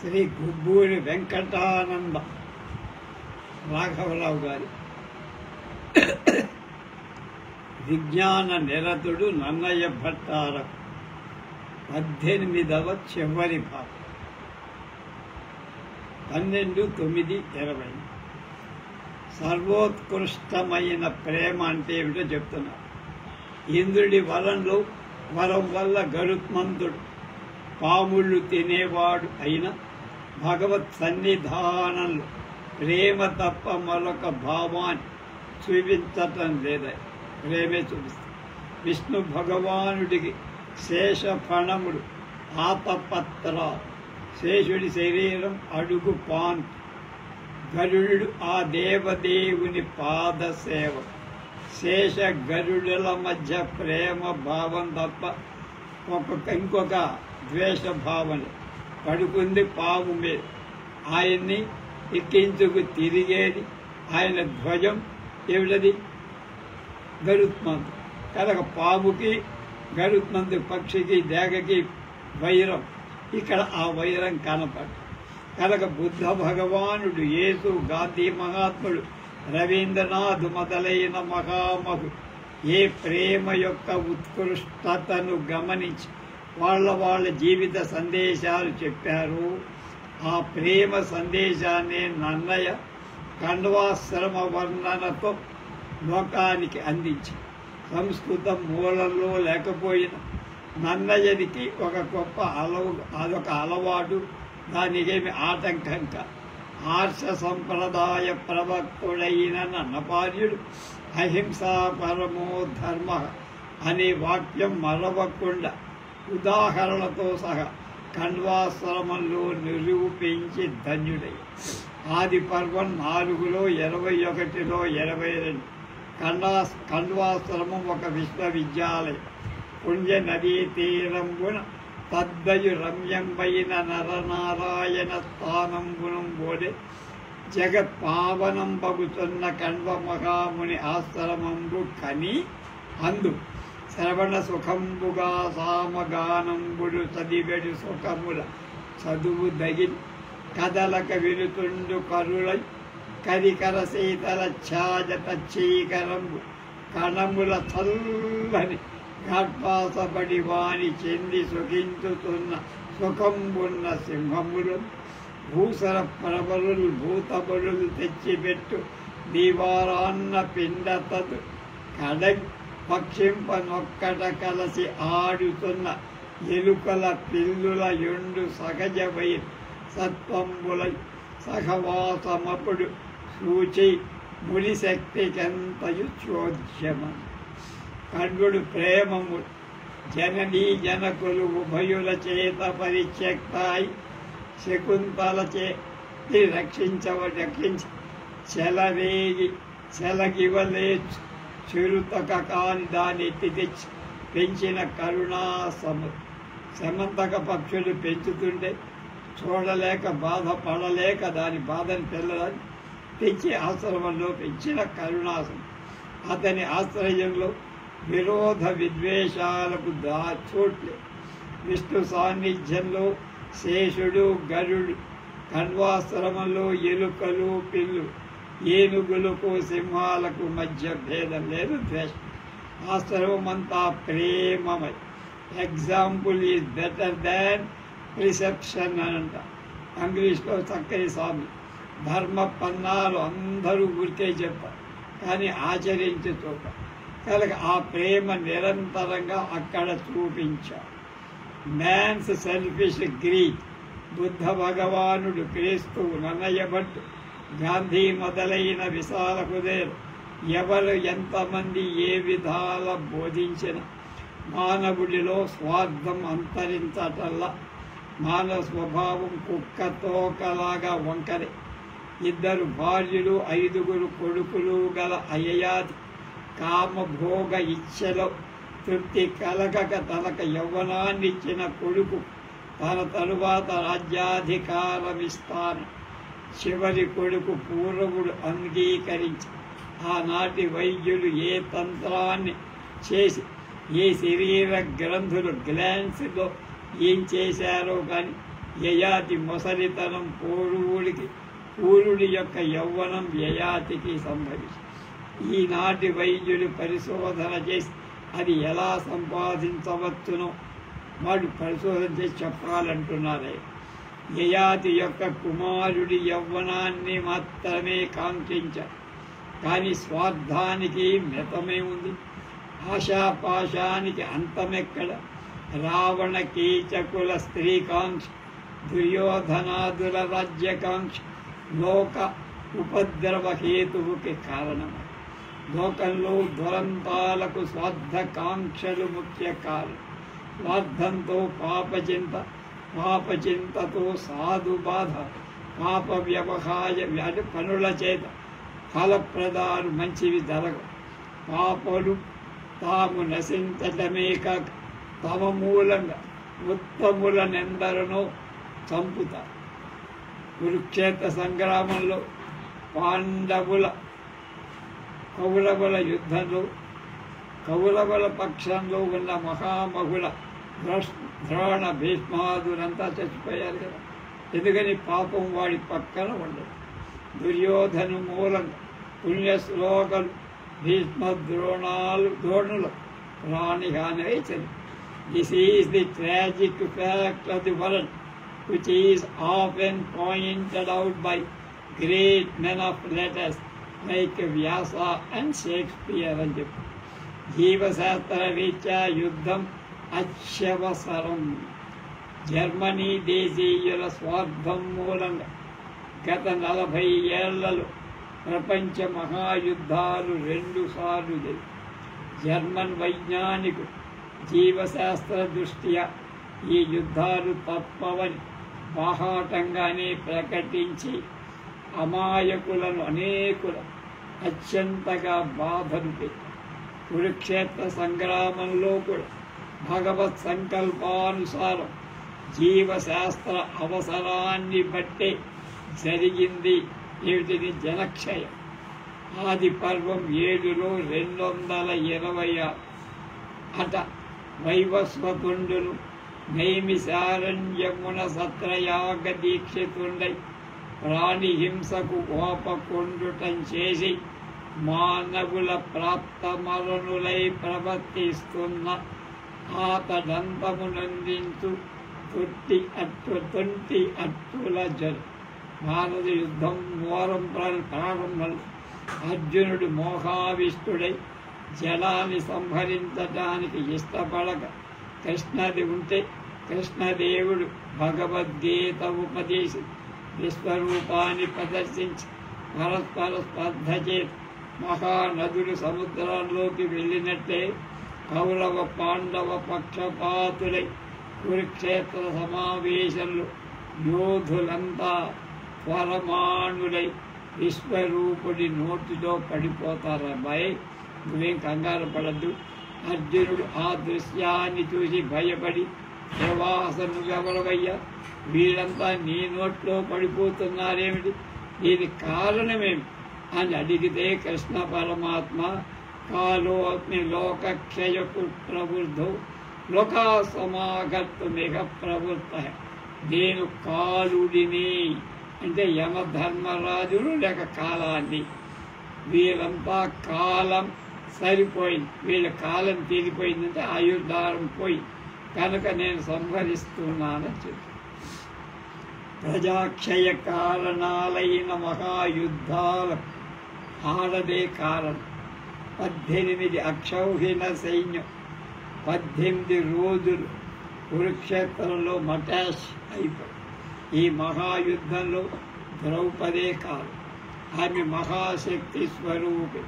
శ్రీ గుబ్బూరి వెంకటానంద రాఘవరావు గారి విజ్ఞాన నిరతుడు నన్నయ్య భట్టారకు 18వ చివరి భాగం 12/9/20. సర్వోత్కృష్టమైన ప్రేమ అంటే ఏమిటో చెప్తున్నారు. ఇంద్రుడి వరంలో వరం వల్ల గరుత్మంతుడు పాముళ్ళు తినేవాడు అయిన భగవత్ సన్నిధానంలో ప్రేమ తప్ప మరొక భావాన్ని చూపించటం లేదా, ప్రేమే చూపిస్తుంది. విష్ణు భగవానుడికి శేషఫణముడు ఆతపత్ర, శేషుడి శరీరం అడుగు పాన్, గరుడు ఆ దేవదేవుని పాదసేవ. శేష గరుడుల మధ్య ప్రేమ భావం తప్ప ఇంకొక ద్వేష భావన. పడుకుంది పాము మీద, ఆయన్ని ఎక్కించుకు తిరిగేది ఆయన ధ్వజం ఏమిటది? గరుత్మంతు. కనుక పాముకి గరుత్మంతు పక్షికి దేగకి వైరం, ఇక్కడ ఆ వైరం కనపడు. కనుక బుద్ధ భగవానుడు, యేసు, గాంధీ మహాత్ముడు, రవీంద్రనాథ్ మొదలైన మహామహు ఏ ప్రేమ యొక్క ఉత్కృష్టతను గమనించి వాళ్ళ జీవిత సందేశాలు చెప్పారు. ఆ ప్రేమ సందేశాన్ని నన్నయ్య ఖండవాశ్రమ వర్ణనతో లోకానికి అందించి, సంస్కృతం మూలంలో లేకపోయిన నన్నయ్యనికి ఒక గొప్ప అదొక అలవాటు, దానికేమి ఆటంకంగా ఆర్ష సంప్రదాయ ప్రవక్తుడైన నన్నపార్యుడు అహింసా పరమో ధర్మ అనే వాక్యం మరవకుండా ఉదాహరణతో సహా ఖండవాశ్రమంలో నిరూపించి ధన్యుడై. ఆది పర్వం 4లో 21లో 22. ఖండవాశ్రమం ఒక విశ్వవిద్యాలయం. పుణ్య నదీ తీరంబున తద్దయు రమ్యంబైన నరనారాయణ స్థానంబునం బోడే జగత్ పావనంబగుతున్న కణ్వ మహాముని ఆశ్రమంబు కని అందు శ్రవణ సుఖంబుగా సామగానంబుడు చదివెడు సుఖముల చదువు దగిన్ కదలక వినుతుండు కరులై కరికర శీతల ఛాజత చీకరంబు కణముల చల్లని ఘాట్వాసపడి వాణి చెంది సుఖించుతున్న సుఖంబున్న సింహములు భూసర ప్రబలులు భూతబలులు తెచ్చిపెట్టు దీవారాన్న పిండతదు కడగి పక్షింప నొక్కట కలసి ఆడుతున్న ఎలుకల పిల్లుల యుండు సహజవై సత్వంబులై సహవాసమపుడు సూచి ముని శక్తికెంతయు చోద్యమం. కణ్వుడు ప్రేమము జననీ జనకులు ఉభయుల చేత పరిత్యక్తాయి శకుంతల చేతి రక్షించి చెలవేగి చెలగివలే చిరుతక కాని దాన్ని ఎత్తి తెచ్చి పెంచిన కరుణాసము. సమంతక పక్షులు పెంచుతుంటే చూడలేక బాధపడలేక దాని బాధను పిల్లలని తెచ్చి ఆశ్రమంలో పెంచిన కరుణాసం. అతని ఆశ్రయంలో విరోధ విద్వేషాలకు చోట్లే. విష్ణు సాన్నిధ్యంలో శేషుడు గరుడు, ఖండవాశ్రమంలో ఎలుకలు పిల్లు, ఏనుగులకు సింహాలకు మధ్య భేదం లేదు, ద్వేషం. ఆశ్రమమంతా ప్రేమమై. Example is better than perception అంట. ఇంగ్లీష్లో చక్కని స్వామి. ధర్మ పన్నాలు అందరూ ఊరికే చెప్పారు, కానీ ఆచరించి చూపారు. కనుక ఆ ప్రేమ నిరంతరంగా అక్కడ చూపించారు. Man's selfish greed. బుద్ధ భగవానుడు, క్రీస్తు, నన్నయ్య భట్టు, గాంధీ మొదలైన విశాల హృదయులు ఎవరు ఎంతమంది ఏ విధాల బోధించిన మానవుడిలో స్వార్థం అంతరించటల్లా మానవ స్వభావం కుక్కతోకలాగా వంకరే. 2 భార్యలు 5 కొడుకులు గల అయయాది కామభోగ ఇచ్ఛలో తృప్తి కలగక తనకు యవ్వనాన్నిచ్చిన కొడుకు తన తరువాత రాజ్యాధికారమిస్తాను చివరి కొడుకు పూర్వముడు అంగీకరించి ఆనాటి వైద్యులు ఏ తంత్రాన్ని చేసి ఏ శరీర గ్రంథులు గ్లాన్స్లో ఏం చేశారో కానీ యయాతి మొసలితనం పూరుడి యొక్క యవ్వనం యయాతికి సంభవించి ఈనాటి వైద్యులు పరిశోధన చేసి అది ఎలా సంపాదించవచ్చునో వాడు పరిశోధన చేసి చెప్పాలంటున్నారే. యయాతి యొక్క కుమారుడి యవ్వనాన్ని మాత్రమే కాంక్షించారు, కానీ స్వార్థానికి మితమే ఉంది. ఆశాపాశానికి అంతమెక్కడ? రావణ కీచకుల స్త్రీకాంక్ష, దుర్యోధనాదుల రాజ్యకాంక్ష లోక ఉపద్రవ హేతువుకి కారణమే. లోకంలో దురంతాలకు స్వార్థకాంక్షలు ముఖ్య కారణం. స్వార్థంతో పాపచింతతో సాధు బాధ, పాప వ్యవహార పనుల చేత ఫలప్రదాలు మంచివి జరగవు. పాపలు తాము నశించటమే కాక తమ మూలంగా ఉత్తములనెందరనో చంపుతారు. కురుక్షేత్ర సంగ్రామంలో కౌరవుల యుద్ధంలో కౌరవుల పక్షంలో ఉన్న మహామహుల ద్రోణ భీష్మాదులంతా చచ్చిపోయారు కదా. ఎందుకని? పాపం వాడి పక్కన ఉండదు. దుర్యోధను మూలంగా పుణ్యశ్లోకలు భీష్మ ద్రోణులు ప్రాణిహాని చని. This is the tragic fact of the world, which is often pointed out by great men of letters like Vyasa and Shakespeare అని చెప్పి. జీవశాస్త్ర రీత్యా యుద్ధం అత్యవసరం. జర్మనీ దేశీయుల స్వార్థం మూలంగా గత 40 ఏళ్లలో ప్రపంచ మహాయుద్ధాలు 2 సార్లు జరిగాయి. జర్మన్ వైజ్ఞానికుడు జీవశాస్త్ర దృష్ట్యా ఈ యుద్ధాలు తప్పవని బాహాటంగానే ప్రకటించి అమాయకులను అనేకుల అత్యంతగా బాధలు పెట్టారు. కురుక్షేత్ర సంగ్రామంలో కూడా భగవత్ సంకల్పానుసారం జీవశాస్త్ర అవసరాన్ని బట్టే జరిగింది. ఏమిటిది? జనక్షయం. ఆది పర్వం 7లో 226 అట వైవస్వతుండును నైమిశారణ్యమున సత్రయాగ దీక్షితుండై ప్రాణిహింసకు ఓపకొండుటం చేసి మానవుల ప్రాప్తమరణులై ప్రవర్తిస్తున్న ఆతడంతమునందించు తొట్టి అట్టుల జరు. భారత యుద్ధం ప్రారంభంలో అర్జునుడు మోహావిష్టుడై జలాన్ని సంహరించడానికి ఇష్టపడక కృష్ణది ఉంటే కృష్ణదేవుడు భగవద్గీత ఉపదేశి విశ్వరూపాన్ని ప్రదర్శించి పరస్పర స్పర్ధ చేసి మహానదులు సముద్రంలోకి వెళ్ళినట్లే కౌరవ పాండవ పక్షపాతులై కురుక్షేత్ర సమావేశంలో యోధులంతా పరమాణులై విశ్వరూపుడి నోటిలో పడిపోతారబ్బాయి, నువ్వేం కంగారు పడద్దు. అర్జునుడు ఆ దృశ్యాన్ని చూసి భయపడి ప్రవాస నువ్వెవరవయ్యా, వీళ్ళంతా నీ నోట్లో పడిపోతున్నారేమిటి, దీనికి కారణమేమి అని అడిగితే కృష్ణ పరమాత్మ కాలోస్మి లోకక్షయకు ప్రవృద్ధో లోకా సమాగత్తుమిహ ప్రవృత్త, నేను కాలుడిని అంటే యమధర్మరాజుడు లేక కాలాన్ని. వీళ్ళంతా కాలం సరిపోయింది, వీళ్ళ కాలం తీరిపోయిందంటే ఆయుర్ధారం పోయి కనుక నేను సంహరిస్తున్నానని చెప్పి ప్రజాక్షయ కారణాలైన మహాయుద్ధాల ఆడదే కారణం. 18 అక్షౌహిణ సైన్యం 18 రోజులు కురుక్షేత్రంలో మటాష్ అయిపోయి. ఈ మహాయుద్ధంలో ద్రౌపదే కాదు, ఆమె మహాశక్తి స్వరూపి,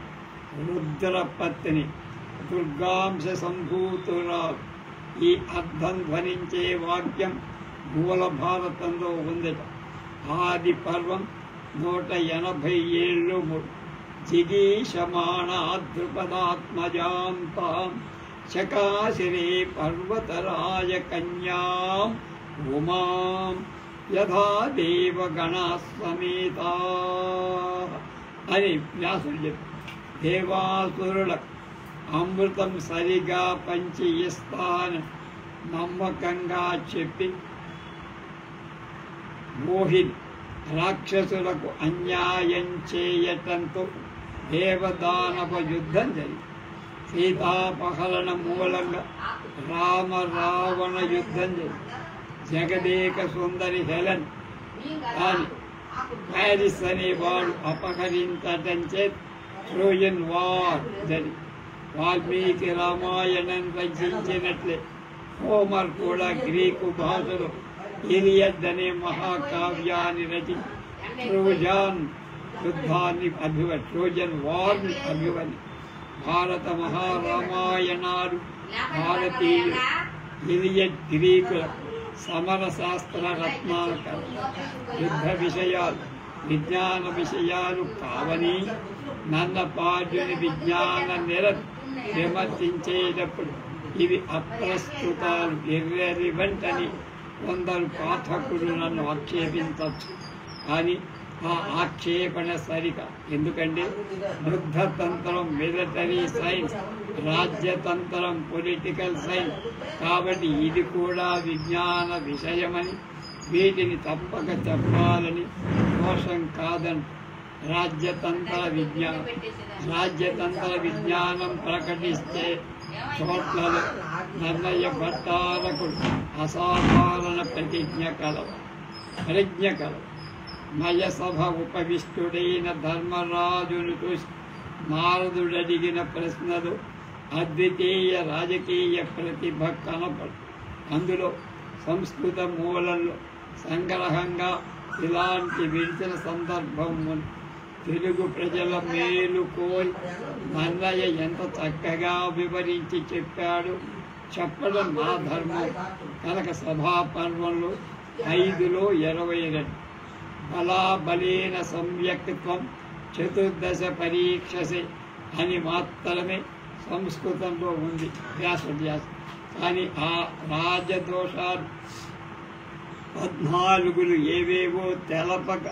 రుద్రపత్ని, దుర్గాంశ సంభూతురాలు. ఈ అర్థం ధ్వనించే వాక్యం మూల భారతంలో ఉందట. ఆది పర్వం 187 జిగీషమాణాద్రుపదాత్మజాంతాం శకాశిరే పర్వతరాజ కన్యాం ఉమాం యథా దేవగణాస్వమేతా అని వ్యాసుడు చెప్పి దేవాసురుల అమృతం సరిగా పంచి ఇస్తాను నమ్మకంగా చెప్పి మోహిని రాక్షసులకు అన్యాయం చేయటంతో దేవదానవ యుద్ధం జరిగింది. సీతాపహరణ మూలంగా రామ రావణ యుద్ధం జరిగింది. జగదేక సుందరి హెలెన్ కానీ ప్యారిస్ అనేవాడు అపహరించటం చేత ట్రోజన్ వార్ జరిగింది. వాల్మీకి రామాయణం రచించినట్లే హోమర్ కూడా గ్రీకు భాషలో ఇలియడ్ అనే మహాకావ్యాన్ని రచించి ట్రోజన్ యుద్ధాన్ని ట్రోజన్ వార్ని అభివర్ణి. భారత మహారామాయణాలు భారతీయులు ఇలియడ్ గ్రీకుల సమర శాస్త్ర రత్నాకరం. యుద్ధ విషయాలు విజ్ఞాన విషయాలు కావని నన్నపార్జుని విజ్ఞాన నిరత విమర్శించేటప్పుడు ఇవి అప్రస్తుతాలు ఇర్రెలివెంట్ అని కొందరు పాఠకులు నన్ను ఆక్షేపించవచ్చు. కానీ ఆ ఆక్షేపణ సరిగా. ఎందుకంటే యుద్ధతంత్రం మిలిటరీ సైన్స్, రాజ్యతంత్రం పొలిటికల్ సైన్స్. కాబట్టి ఇది కూడా విజ్ఞాన విషయమని వీటిని తప్పక చెప్పాలని దోషం కాదని రాజ్యతంత్ర విజ్ఞానం ప్రకటిస్తే చోట్లలో నన్నయ్య భట్టారకుడు అసాధారణ ప్రజ్ఞ కలవు. మయసభ ఉపవిష్టుడైన ధర్మరాజును చూసి నారదుడడిగిన ప్రశ్నలు అద్వితీయ రాజకీయ ప్రతిభ కనపడు. అందులో సంస్కృత మూలంలో సంగ్రహంగా ఇలాంటి విడిచిన సందర్భం ఉంది. తెలుగు ప్రజల మేలు కోరి నన్నయ్య ఎంత చక్కగా వివరించి చెప్పాడు. చెప్పడం నా ధర్మం కనుక సభాపర్వంలో 5లో 22 బలాబలేన సంవ్యక్త్వం చతుర్దశ పరీక్షసే అని మాత్రమే సంస్కృతంలో ఉంది వ్యాస. కానీ ఆ రాజదోషాలు 14 ఏవేవో తెలపక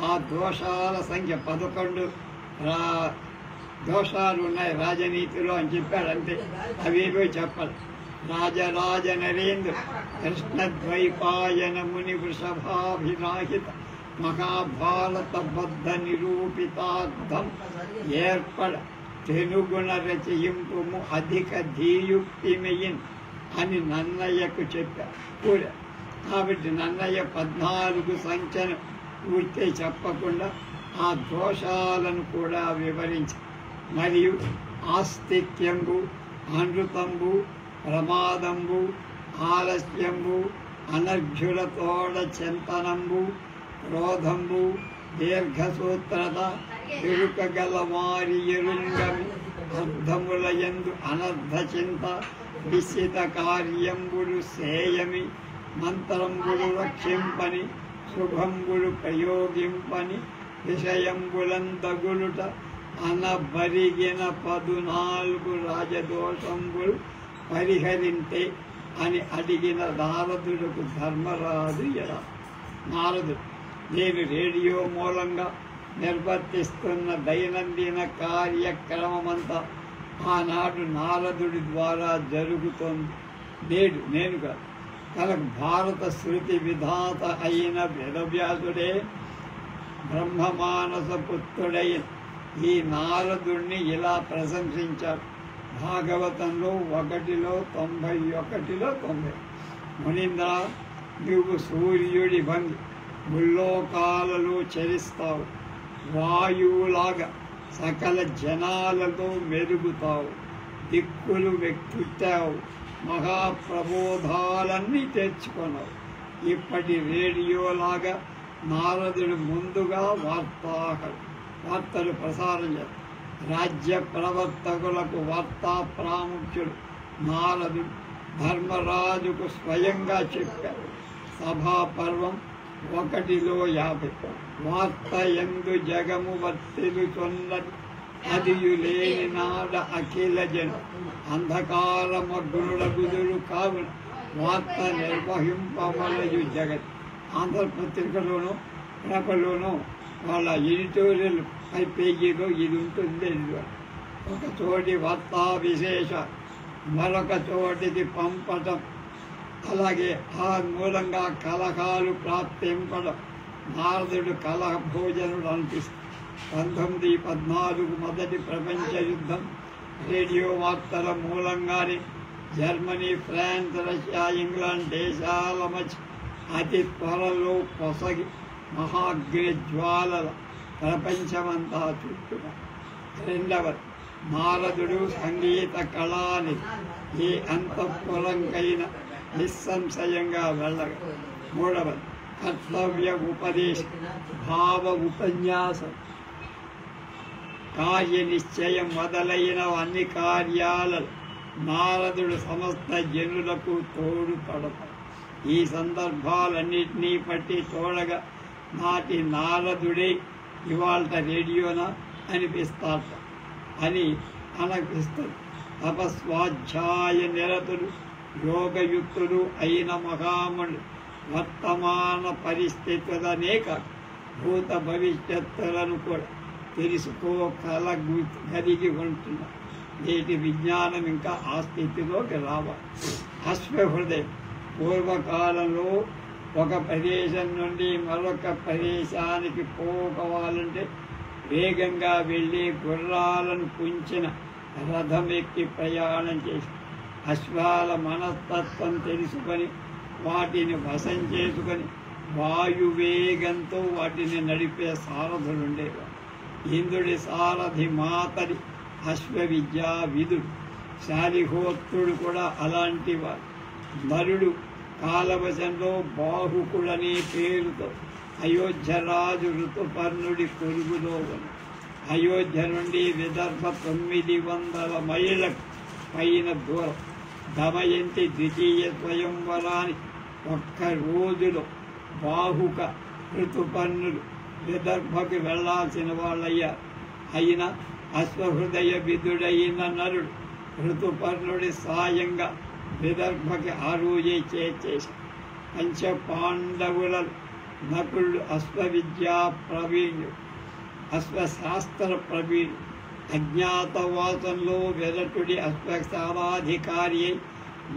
ఆ దోషాల సంఖ్య 11 దోషాలు ఉన్నాయి రాజనీతిలో అని చెప్పాడంతే. అవేవో చెప్పాలి. రాజరాజ నరేంద్ర కృష్ణద్వైపాయన ముని వృషభాభిరాహిత మహాభారత బద్ధ నిరూపితార్థం ఏర్పడ తెలుగున రచయింపుము అధిక ధీయుక్తిమయిన్ అని నన్నయ్యకు చెప్పారు. కాబట్టి నన్నయ్య 14 సంఖ్యను పూర్తి చెప్పకుండా ఆ దోషాలను కూడా వివరించి మరియు ఆస్తిక్యంబు, అనృతంబు, ప్రమాదంబు, ఆలస్యంబు, అనర్ఘ్యులతోడ చింతనంబు, క్రోధంబు, దీర్ఘసూత్రత, ఎరుకగల వారి ఎరుంగమి, అర్థములయందు అనర్థ చింత, నిశ్చిత కార్యంబులు సేయమి, మంత్రంబులు రక్షింపని, శుభంబులు ప్రయోగింపని, విషయంబులందగులుట అనబరిగిన 14 రాజదోషంబులు పరిహరింటే అని అడిగిన నారదుడుకు ధర్మరాజు ఎలా? నారదుడు, నేను రేడియో మూలంగా నిర్వర్తిస్తున్న దైనందిన కార్యక్రమమంతా ఆనాడు నారదుడి ద్వారా జరుగుతోంది. నేడు నేను కాదు. కనుక భారత శృతి విధాత అయిన వేదవ్యాసుడే బ్రహ్మమానస పుత్రుడైన ఈ నారదుణ్ణి ఇలా ప్రశంసించారు. భాగవతంలో 1లో 91లో 90. మునీంద్ర, నువ్వు సూర్యుడి భంగి ముల్లోకాలలో చరిస్తావు. వాయువులాగా సకల జనాలతో మెరుగుతావు. దిక్కులు వెక్కుతావు. మహాప్రబోధాలన్నీ తెచ్చుకున్నావు. ఇప్పటి రేడియోలాగా నారదుడు ముందుగా వార్తలు ప్రసారం చేస్తారు. రాజ్య ప్రవర్తకులకు వార్తా ప్రాముఖ్యుడు నారదుడు ధర్మరాజుకు స్వయంగా చెప్పారు. సభాపర్వం 1లో 50. వార్త ఎందు జగము వర్తిలుచున్నది అదియులేని నాడ అఖిల జన అంధకారమగ్నుడగుదురు కావున వార్త నిర్వహింపవలయు జగత్. ఆంధ్రపత్రికలోనూ పేపర్లోనూ వాళ్ళ ఎడిటోరియల్ పేజీలో ఇది ఉంటుంది. ఒక చోటి వార్తా విశేష మరొక చోటికి పంపటం అలాగే ఆ మూలంగా కలహాలు ప్రాప్తింపడం నారదుడు కలహ భోజనుడు అనిపిస్తుంది. 1914 మొదటి ప్రపంచ యుద్ధం రేడియో వార్తల మూలంగానే జర్మనీ, ఫ్రాన్స్, రష్యా, ఇంగ్లాండ్ దేశాల మధ్య అతి త్వరలో పొసగి మహాగ్ని జ్వాలల ప్రపంచమంతా చుట్టుగా. రెండవది, నారదుడు సంగీత కళాని ఏ అంతఃపురంకైనా నిస్సంశయంగా వెళ్ళగా. మూడవది, కర్తవ్య ఉపదేశం, భావ ఉపన్యాసం, కార్య నిశ్చయం మొదలైన అన్ని కార్యాలలో నారదుడు సమస్త జనులకు తోడు పడతాడు. ఈ సందర్భాలన్నింటినీ పట్టి తోడగా నాటి నారదుడే ఇవాళ రేడియోనా అనిపిస్తాట అని అనిపిస్తుంది. తపస్వాధ్యాయ నిరతులు యోగయుక్తులు అయిన మహాములు వర్తమాన పరిస్థితులనే కాదు భూత భవిష్యత్తులను కూడా తెలుసుకోగలిగి ఉంటున్నారు. నేటి విజ్ఞానం ఇంకా ఆ స్థితిలోకి రావాలి. అశ్వహృదయం పూర్వకాలంలో ఒక ప్రదేశం నుండి మరొక ప్రదేశానికి పోవాలంటే వేగంగా వెళ్ళి గుర్రాలను పుంచిన రథం ఎక్కి ప్రయాణం చేసి అశ్వాల మనస్తత్వం తెలుసుకొని వాటిని వశం చేసుకొని వాయువేగంతో వాటిని నడిపే సారథులుండేవారు. ఇంద్రుడి సారథి మాతడి అశ్వవిద్యా విధుడు, శాలిహోత్రుడు కూడా అలాంటి వారు. నరుడు కాలవశంలో బాహుకుడనే పేరుతో అయోధ్యరాజు ఋతుపర్ణుడి కొలుగులో ఉంది. అయోధ్య నుండి విదర్భ 900 మైళ్ళకు పైన దూరం. దమయంతి ద్వితీయ స్వయంవరాని ఒక్క రోజులో బాహుక ఋతుపర్ణులు విదర్భకు వెళ్లాల్సిన వాళ్ళయ్యారు. అయినా అశ్వహృదయ విధుడైన నరుడు ఋతుపర్ణుడి సాయంగా విదర్భకి ఆ రోజే చేశారు. పంచ పాండవుల నకులుడు అశ్వవిద్యా ప్రవీణుడు, అశ్వశాస్త్ర ప్రవీణుడు. అజ్ఞాతవాసంలో విరటుడి అశ్వశాలాధికారి అయి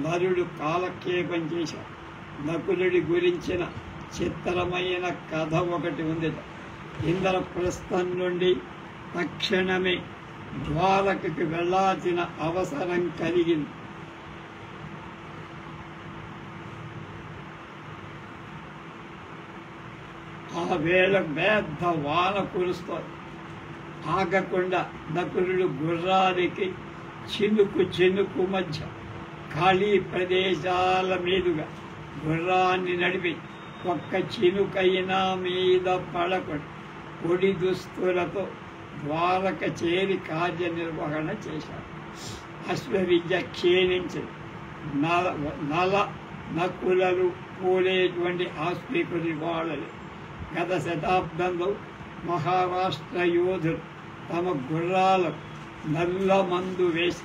నరుడు కాలక్షేపం చేశాడు. నకులుడి గురించిన చిత్రమైన కథ ఒకటి ఉంది. ఇంద్రప్రస్థం నుండి తక్షణమే ద్వారకకు వెళ్లాల్సిన అవసరం కలిగింది. ఆ వేళ పెద్ద వాన కురుస్తోంది. ఆగకుండా నకులుడు గుర్రానికి చినుకు మధ్య ఖాళీ ప్రదేశాల మీదుగా గుర్రాన్ని నడిపి ఒక్క చినుకైనా మీద పడకుండా పొడి దుస్తులతో ద్వారక చేరి కార్యనిర్వహణ చేశాడు. అశ్వవిద్య క్షీణించింది. నల నకులలు పోలేటువంటి ఆస్తికుని వాళ్ళని. గత శతాబ్దంలో మహారాష్ట్ర యోధులు తమ గుర్రాలకు నల్ల మందు వేసి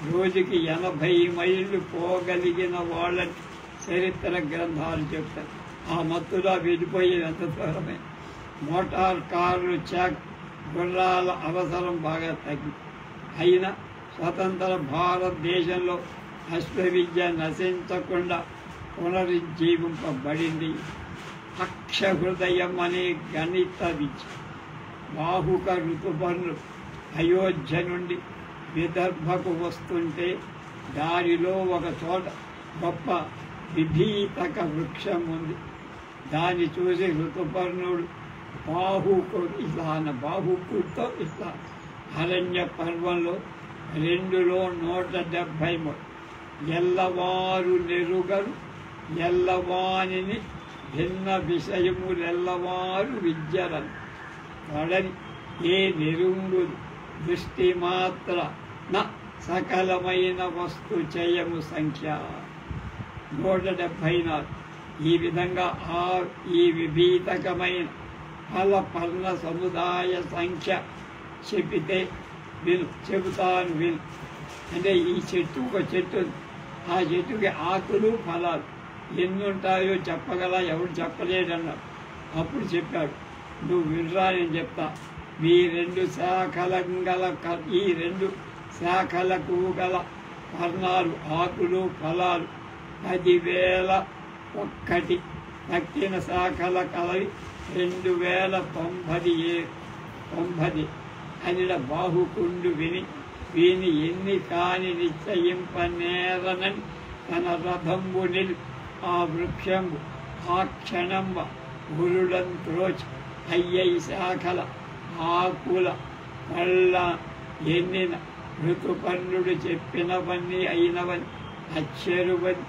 రోజుకి 80 మైళ్ళు పోగలిగిన వాళ్ళని చరిత్ర గ్రంథాలు చెప్తారు. ఆ మత్తులో వెళ్ళిపోయేంత దూరమే. మోటార్ కార్లు గుర్రాల అవసరం బాగా తగ్గింది. అయినా స్వతంత్ర భారతదేశంలో అశ్వవిద్య నశించకుండా పునరుజ్జీవింపబడింది. అక్షహృదయం అనే గణిత విద్య. బాహుక ఋతుపర్ణుడు అయోధ్య నుండి విదర్భకు వస్తుంటే దారిలో ఒక చోట గొప్ప విభీతక వృక్షం ఉంది. దాన్ని చూసి ఋతుపర్ణుడు బాహుకుడితో ఇట్లా అరణ్య పర్వంలో 2లో 173 ఎల్లవారు నెరుగరు ఎల్లవానిని భిన్న విషయములెల్లవారు విద్యరని వాడని ఏ నిరుంగులు దృష్టి మాత్ర న సకలమైన వస్తు చయము సంఖ్య 174. ఈ విధంగా ఈ విభీతకమైన ఫల పర్ణ సముదాయ సంఖ్య చెబుతాను విను. అంటే ఈ చెట్టు ఒక చెట్టు, ఆ చెట్టుకి ఆకులు ఫలాలు ఎన్ని ఉంటాయో చెప్పగల, ఎవరు చెప్పలేడన్నాడు. అప్పుడు చెప్పాడు, నువ్వు వినరా నేను చెప్తా. ఈ 2 శాఖలకు గల పర్ణాలు, ఆకులు, ఫలాలు 10,001 తక్కిన శాఖల కలవి 2,090 అనిల బాహుకుండు వీని ఎన్ని కాని నిశ్చయింపనేరనని తన రథంబు ఆ వృక్షంబు ఆ క్షణంబ గురుడం త్రోచి అయ్యై శాఖల ఆకుల పళ్ళ ఎన్నిన ఋతుపర్ణుడు చెప్పినవన్నీ అయినవని అచ్చరువని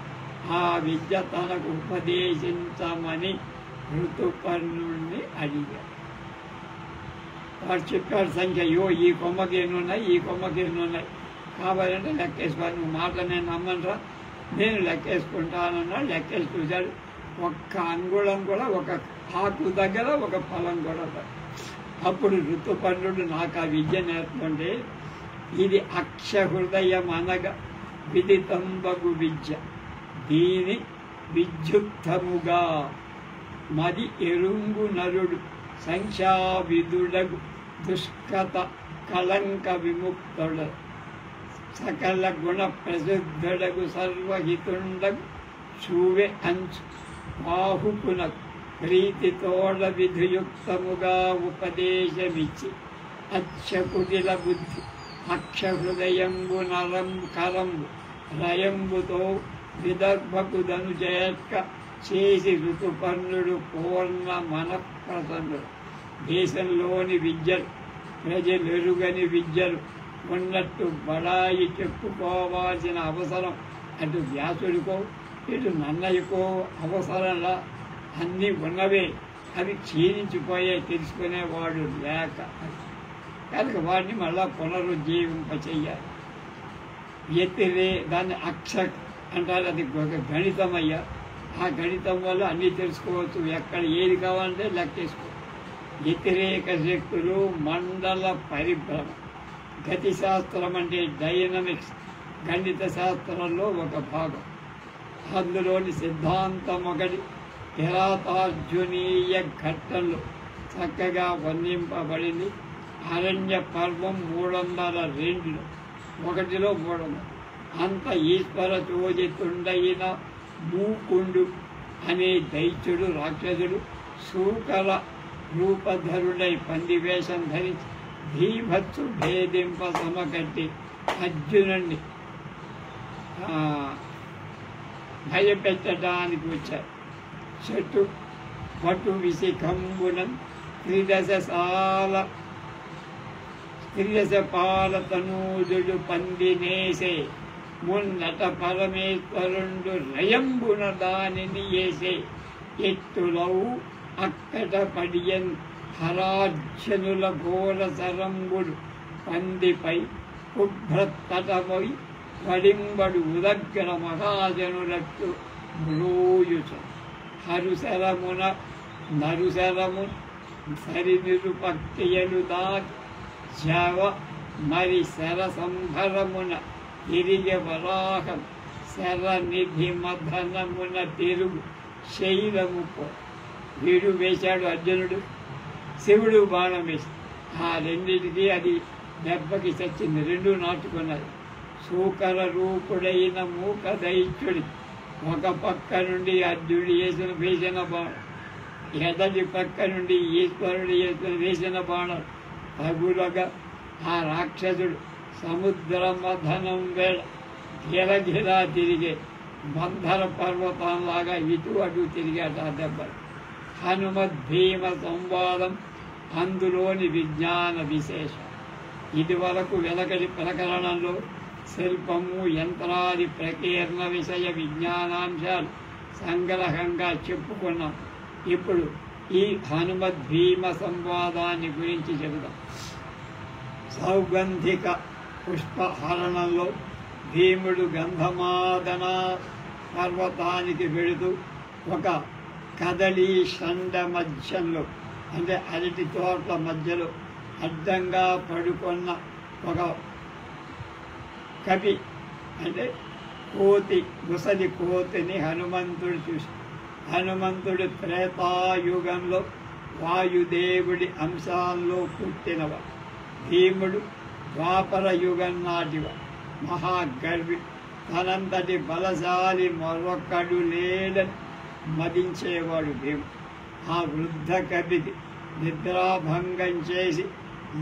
ఆ విద్య తనకు ఉపదేశించమని ఋతుపర్ణుడిని అడిగాడు. వాడు చెప్పాడు సంఖ్య, ఈ కొమ్మకి ఎన్ని ఉన్నాయి, ఈ కొమ్మకి ఎన్ని ఉన్నాయి, కావాలంటే లెక్కేసుకోవాలి, నువ్వు మాట నేను నమ్మనరా, నేను లెక్కేసుకుంటానన్నాడు. లెక్కేసి చూశాడు, ఒక్క అంగుళం కూడా ఒక ఆకు దగ్గర ఒక ఫలం కూడా. అప్పుడు ఋతుపర్ణుడు నాకు ఆ విద్య నేర్పుతుంటే, ఇది అక్ష హృదయం అనగా విదితంబగు విద్య, దీని విద్యుక్తముగా మది ఎరుంగు నరుడు సంఖ్యావిధుడగు దుష్కత కళంక విముక్తుడ సకల గుణ ప్రసిద్ధుడగు సర్వహితుండగు చూవే అంచు బాహుకునకు ప్రీతితోడ విధియుక్తముగా ఉపదేశమిచ్చి అచ్చకుటిల బుద్ధి అక్ష హృదయంబు నరంబు కరంబు రయంబుతో విదర్భకుదను చేర్క చేసి ఋతుపర్ణుడు పూర్ణ మనఃప్రసన్నుడు. దేశంలోని విద్యలు ప్రజలెరుగని విద్యలు ఉన్నట్టు బడాయి చెప్పుకోవాల్సిన అవసరం అటు వ్యాసుడికో ఇటు నన్నయ్యకో అవసరంలా అన్నీ ఉన్నవే, అవి క్షీణించిపోయే తెలుసుకునేవాడు లేక కనుక వాడిని మళ్ళా పునరుజ్జీవింపచేయాలి. దాన్ని అక్ష అంటారు, అది ఒక గణితమయ్యా. ఆ గణితం వల్ల అన్నీ తెలుసుకోవచ్చు, ఎక్కడ ఏది కావాలంటే లెక్కేసుకో. వ్యతిరేక శక్తులు మండల పరిభ్రమ. గతి శాస్త్రం అంటే డైనమిక్స్, గణిత శాస్త్రంలో ఒక భాగం. అందులోని సిద్ధాంతం ఒకటి కిరాతార్జునీయ ఘట్టంలో చక్కగా వర్ణింపబడింది. అరణ్య పర్వం 302 1లో 300. అంత ఈశ్వర చోదితుండైన మూకుండు అనే దైత్యుడు రాక్షసుడు సూకర రూపధరుడై పందివేషం ధరించి భీభత్సు భేదింప సమకట్టి అర్జునుడిని భయపెట్టడానికి వచ్చారు. చెట్టు పటు విశిఖంబునం త్రిదశ పాల తనూజుడు పందినేసే మున్నట పరమేశ్వరుండు రయంబున దానిని ఏసే ఎత్తులవు అక్కట పడియన్ హరార్జనుల ఘోర సరంబుడు పందిపై కుభ్రతటమై వడింబడు ఉదగ్ర మహాజనులట్టు మ్రోయుచు హరుశరమున నరుశరము సరినిరుపక్తియలు దాటి జవ మరి శర సంభరమున తిరిగి వరాహం శరనిధి మధనమున తిరుగు శైలముకు వీడు వేశాడు అర్జునుడు, శివుడు బాణం వేసి ఆ రెండింటికి అది దెబ్బకి చచ్చింది, 2 నాటుకున్నది. సూకర రూపుడైన మూక దైత్యుడి ఒక పక్క నుండి అర్జునుడు వేసిన బాణం, ఎదటి పక్క నుండి ఈశ్వరుడు వేసిన బాణం తగులగా ఆ రాక్షసుడు సముద్ర మథనం వేళ గిరగిరా తిరిగే మందర పర్వతంలాగా ఇటు అటు తిరిగాట ఆ దెబ్బలు. హనుమద్భీమ సంవాదం అందులోని విజ్ఞాన విశేషం. ఇది వరకు వెనకటి ప్రకరణంలో శిల్పము యంత్రాది ప్రకీర్ణ విషయ విజ్ఞానాంశాలు సంగ్రహంగా చెప్పుకున్నాం. ఇప్పుడు ఈ హనుమద్భీమ సంవాదాన్ని గురించి చెబుదాం. సౌగంధిక పుష్పహరణంలో భీముడు గంధమాదన పర్వతానికి వెళుతూ ఒక కదళీ షండ మధ్యంలో అంటే అరటి తోటల మధ్యలో అడ్డంగా పడుకున్న ఒక కవి అంటే కోతి, ముసలి కోతిని హనుమంతుడు చూసి, హనుమంతుడు త్రేతాయుగంలో వాయుదేవుడి అంశాల్లో పుట్టినవాడు, భీముడు ద్వాపర యుగం నాటివాడు, మహాగర్వి, తనంతటి బలశాలి మరొక్కడు లేడని మదించేవాడు భీముడు. ఆ వృద్ధ కవికి నిద్రాభంగం చేసి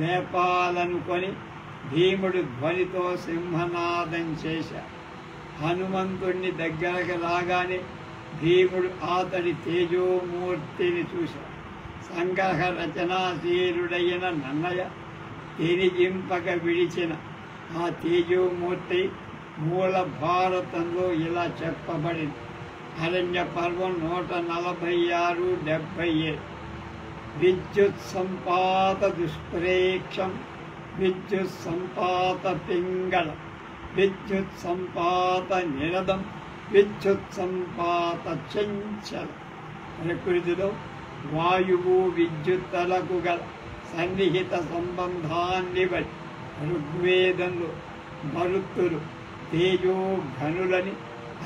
లేపాలనుకొని భీముడు ధ్వనితో సింహనాదం చేశాడు. హనుమంతుణ్ణి దగ్గరకు రాగానే భీముడు అతడి తేజోమూర్తిని చూశాడు. సంగ్రహ రచనాశీలుడైన నన్నయ్య తెరిజింపక విడిచిన ఆ తేజోమూర్తి మూల భారతంలో ఇలా చెప్పబడింది. అరణ్య పర్వం 146-77. విద్యుత్ సంపాత దుష్ప్రేక్షం విద్యుత్ సంపాత పింగళ విద్యుత్ సంపాత నిరదం విద్యుత్ సంపాత చంచల. ప్రకృతిలో వాయువు విద్యుత్తులకు గల సన్నిహిత సంబంధాన్ని బట్టి ఋగ్వేదంలో మరుత్తులు తేజోఘనులని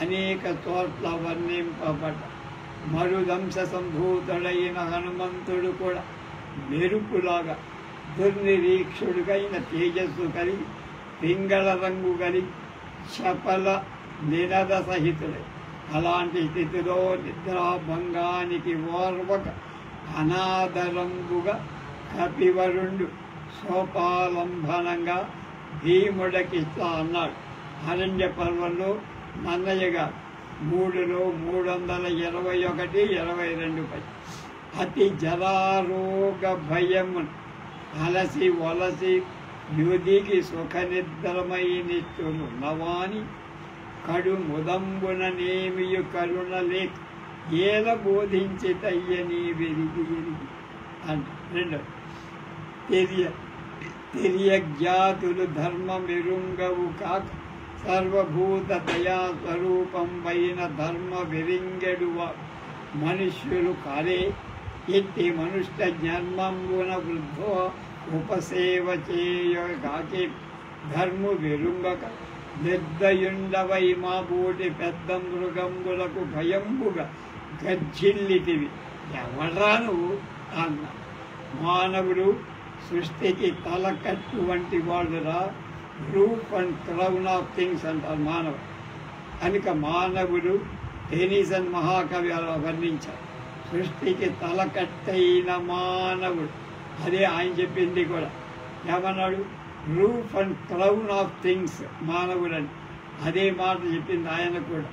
అనేక చోట్ల వర్ణింపబడ్డ. మరుదంశ సంభూతుడైన హనుమంతుడు కూడా మెరుపులాగా దుర్నిరీక్షుడుగైన తేజస్సు కలిగి పింగళ రంగు కలిగి చపల నినద సహితుడై అలాంటి స్థితిలో నిద్రాభంగానికి ఓర్వక అనాదరంబుగా కపివరుణ్ణు సోపాలంబనంగా భీముడికి ఇట్లా అన్నాడు. అరణ్య పర్వంలో నన్నయ్య గారు 3లో 321-22. అతి జరారోగ భయమును అలసి వలసి యుధికి సుఖ నిద్రమై నిష్ఠులున్నవాని కడు ముదంబున నేమియు కరుణ లేక ఏల బోధించి తయ్యని విరిగి విరిగి అంట. 2 తెలియజ్ఞాతులు ధర్మమిరుంగవు కాక సర్వభూత దయా స్వరూపం పైన ధర్మ విరింగెడువ మనుష్యులు కారే. ఎట్టి మనుష్య జన్మంబున వృద్ధో ఉపసేవ చేయగాకి ధర్ము విరుంగక నిర్దయుండవై మా బోటి పెద్ద మృగంబులకు భయంబుగా గర్జిల్లితివి. ఎవడ్రా నువ్వు అన్న. మానవుడు సృష్టికి తలకట్టు వంటి వాళ్ళురా. రూప్ అండ్ క్రౌన్ ఆఫ్ థింగ్స్ అంటారు మానవుడు. కనుక మానవుడు టెనీసన్ మహాకవి అలా వర్ణించారు. సృష్టికి తలకట్టైన మానవుడు. అదే ఆయన చెప్పింది కూడా. ఏమన్నాడు? Roof and crown of things మానవుడని. అదే మాట చెప్పింది ఆయన కూడా.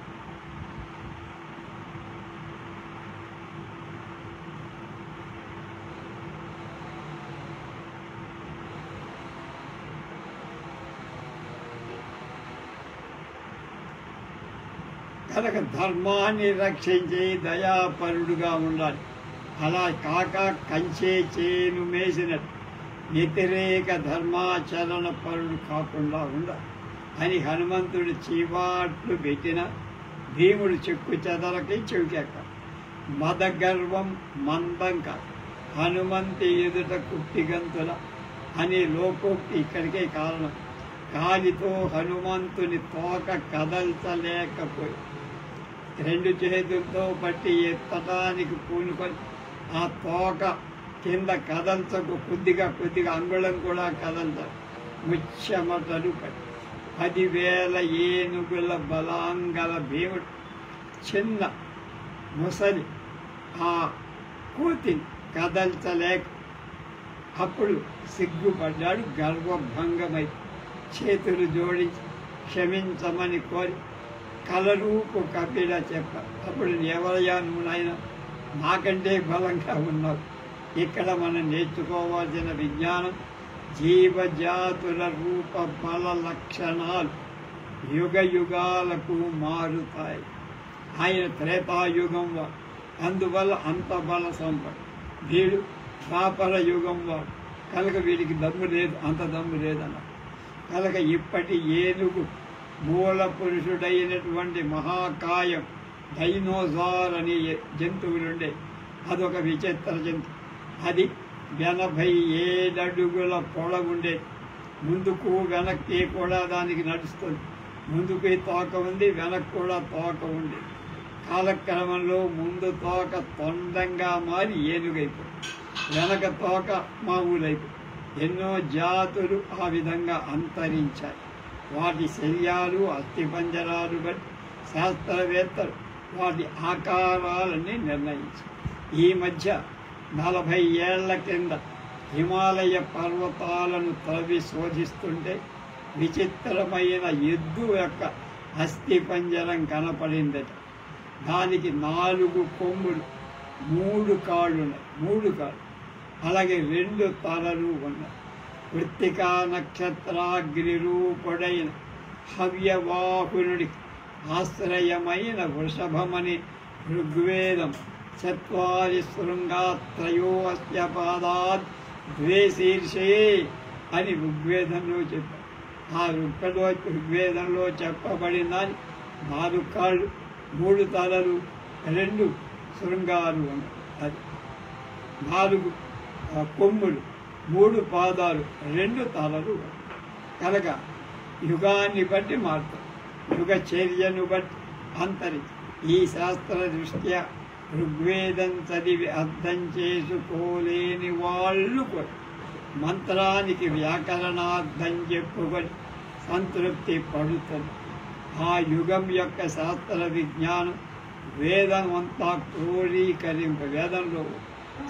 కనుక ధర్మాన్ని రక్షించి దయాపరుడుగా ఉండాలి. అలా కాక కంచే చేను మేసినట్టు వ్యతిరేక ధర్మాచరణ పరుడు కాకుండా ఉండాలి అని హనుమంతుడు చీవాట్లు పెట్టిన భీముడు చెక్కు చెదలకి చెవికెక్క. మదగర్వం మందంక హనుమంతి ఎదుట కుట్టిగంతుల అనే లోకోక్తి ఇక్కడికే కారణం. కాలితో హనుమంతుని తోక కదల్చలేకపోయి 2 చేతులతో పట్టి ఎత్తడానికి పూనుకొని ఆ తోక కింద కదల్చకు కొద్దిగా అంగుళం కూడా కదల్చదు. ముచ్చమటలు పట్టి 10,000 ఏనుగుల బలాంగల భీముడు చిన్న ముసలి ఆ కూతిని కదల్చలేక అప్పుడు సిగ్గుపడ్డాడు. గర్వభంగమై చేతులు జోడించి క్షమించమని కోరి కలరూపు కపిల చెప్పారు. అప్పుడు ఎవరయ్యా నువ్వు నాయన, నాకంటే బలంగా ఉన్నావు. ఇక్కడ మనం నేర్చుకోవాల్సిన విజ్ఞానం జీవజాతుల రూప బల లక్షణాలు యుగ యుగాలకు మారుతాయి. ఆయన త్రేతాయుగం వాడు, అందువల్ల అంత బల సంపద. వీడు ద్వాపర యుగం వాడు కనుక వీడికి దమ్ము లేదు, అంత దమ్ము లేదన్నారు. కనుక ఇప్పటి ఏనుగు మూల పురుషుడైనటువంటి మహాకాయం డైనోసార్ అనే జంతువులుండే. అదొక విచిత్ర జంతువు. అది 87 అడుగుల పొడవుండే. ముందుకు వెనక్కి కూడా దానికి నడుస్తుంది. ముందుకు తోక ఉంది, వెనక్కి కూడా తోక ఉంది. కాలక్రమంలో ముందు తోక తొండంగా మారి ఏనుగైపోయింది, వెనక తోక మామూలైపోయింది. ఎన్నో జాతులు ఆ విధంగా అంతరించాయి. వాటి శల్యాలు అస్థిపంజరాలు బట్టి శాస్త్రవేత్తలు వాటి ఆకారాలన్నీ నిర్ణయించారు. ఈ మధ్య 40 ఏళ్ల కింద హిమాలయ పర్వతాలను తవ్వి శోధిస్తుంటే విచిత్రమైన ఎద్దు యొక్క అస్థిపంజరం కనపడిందట. దానికి 4 కొమ్ములు, 3 కాళ్ళు, అలాగే 2 తలలు ఉన్నాయి. కృత్తికా నక్షత్రాగ్నిరూపుడైన హవ్యవాహనుడికి ఆశ్రయమైన వృషభమని ఋగ్వేదం 4 శృంగాత్రయోస్య పాదాత్ 2 శీర్షే అని ఋగ్వేదంలో చెప్పారు. ఆ ఋగ్వేదంలో చెప్పబడిందని 4 కాళ్ళు, 3 తలలు, 2 శృంగాలు, అది 4 కొమ్ములు, 3 పాదాలు, 2 తలలు కనుక యుగాన్ని బట్టి మారుతారు. యుగచర్యను బట్టి అంతరించి ఈ శాస్త్ర దృష్ట్యా ఋగ్వేదం చదివి అర్థం చేసుకోలేని వాళ్ళు కూడా మంత్రానికి వ్యాకరణార్థం చెప్పుకొని సంతృప్తి పడుతుంది. ఆ యుగం యొక్క శాస్త్ర విజ్ఞానం వేదం అంతా వేదంలో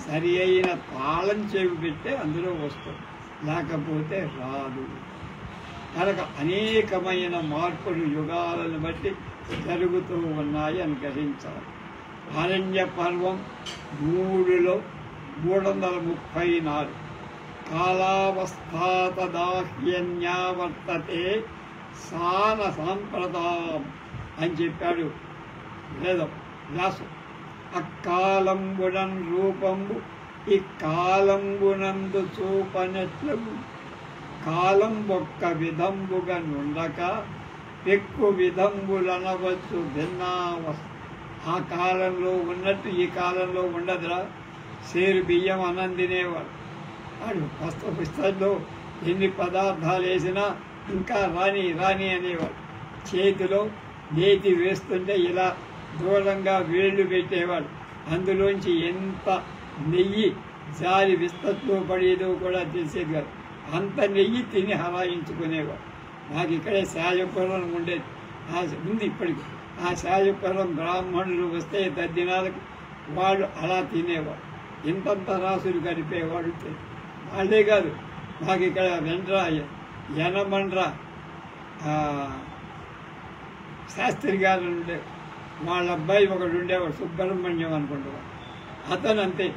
సరి అయిన తాళం చెవి పెట్టే అందులో వస్తుంది, లేకపోతే రాదు. కనుక అనేకమైన మార్పులు యుగాలను బట్టి జరుగుతూ ఉన్నాయి అని గ్రహించాలి. అరణ్య పర్వం 3లో 334 కాలావస్థాతదాహ్యన్యావర్తతే సాన సాంప్రదాయం అని చెప్పాడు వేదం వ్యాసం. అక్కాలంబునన్ రూపంబు ఈ కాలంబునందు చూపనట్లు కాలం ఒక్క విధంబుగా నుండక ఎక్కువ విధంబులనవచ్చు భిన్నావస్థ. ఆ కాలంలో ఉన్నట్టు ఈ కాలంలో ఉండదురా. సేరు బియ్యం అన్నం తినేవాడు, వాడు పుస్తకంలో ఎన్ని పదార్థాలు వేసినా ఇంకా రాని రాని అనేవాడు. చేతిలో నేతి వేస్తుంటే ఇలా దూరంగా వేళ్ళు పెట్టేవాడు. అందులోంచి ఎంత నెయ్యి జారి విస్తట్లో పడేదో కూడా తెలిసేది కాదు. అంత నెయ్యి తిని హరాయించుకునేవాడు. నాకు ఇక్కడే శాయపురం ఉండేది, ఉంది ఇప్పటికి. ఆ శాయపురం బ్రాహ్మణులు వస్తే తద్దినాలకు వాడు అలా తినేవాడు. ఇంతంత రాసులు గడిపేవాడు. వాళ్ళే కాదు, మాకు ఇక్కడ వెంట్రా యనమండ్ర శాస్త్రి గారు ఉండే వాళ్ళ అబ్బాయి ఒకడు ఉండేవాడు, సుబ్రహ్మణ్యం అనుకుంటున్నాడు. అతను అంతే.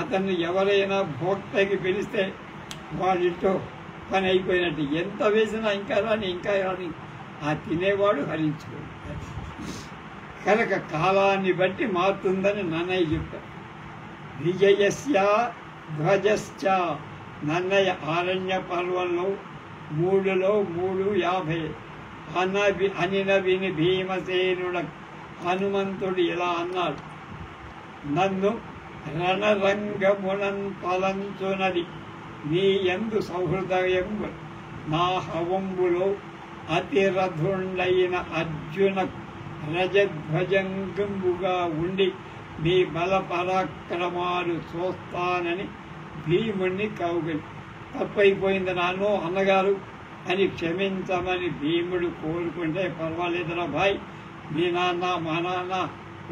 అతన్ని ఎవరైనా భోక్తకి పిలిస్తే వాళ్ళింటో పని అయిపోయినట్టు. ఎంత వేసినా ఇంకా రాని ఇంకా రాని ఆ తినేవాడు హరించుకోడు. కనుక కాలాన్ని బట్టి మారుతుందని నన్నయ్య చెప్పారు. విజయస్య ధ్వజశ్చ నన్నయ్య ఆరణ్య పర్వంలో 3లో 3:50 అనిన విని భీమసేనుడ హనుమంతుడు ఇలా అన్నాడు, నన్ను రణరంగమునం తలంచునది నీ యందు సౌహృదయం నా హవంబులో అతిరథుండైన అర్జున రజధ్వజంగంబుగా ఉండి నీ బల పరాక్రమాలు చూస్తానని భీముణ్ణి కౌగిలి. తప్పైపోయింది నాన్నో అన్నగారు అని క్షమించమని భీముడు కోరుకుంటే, పర్వాలేదురా భాయ్, మీ నాన్న మా నాన్న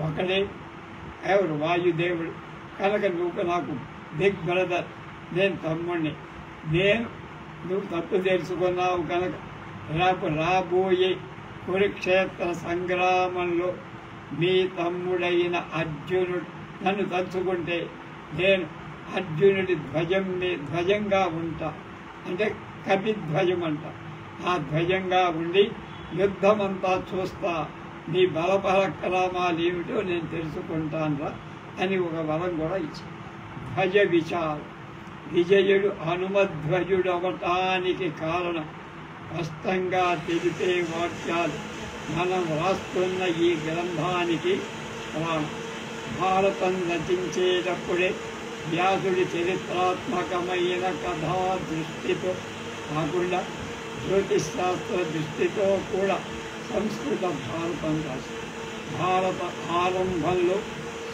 ఒకడే, ఎవరు వాయుదేవుడు కనుక నువ్వు నాకు బిగ్ బ్రదర్, నేను తమ్ముడిని, నువ్వు తప్పు తెలుసుకున్నావు కనుక రేపు రాబోయే కురుక్షేత్ర సంగ్రామంలో మీ తమ్ముడైన అర్జునుడు నన్ను తలుచుకుంటే నేను అర్జునుడి ధ్వజంగా ఉంటా, అంటే కపిధ్వజం అంట. ఆ ధ్వజంగా ఉండి యుద్ధమంతా చూస్తా, నీ బలపరాక్రమాలు ఏమిటో నేను తెలుసుకుంటానురా అని ఒక వరం కూడా ఇచ్చాను. ధ్వజ విచారం. విజయుడు హనుమధ్వజుడు అవటానికి కారణం స్పష్టంగా తెలిపే వాక్యాలు మనం రాస్తున్న ఈ గ్రంథానికి ప్రాణం. భారతం రచించేటప్పుడే వ్యాసుడి చరిత్రాత్మకమైన కథా దృష్టితో కాకుండా జ్యోతిశాస్త్ర దృష్టితో కూడా సంస్కృత భారతం రాసి భారత ఆరంభంలో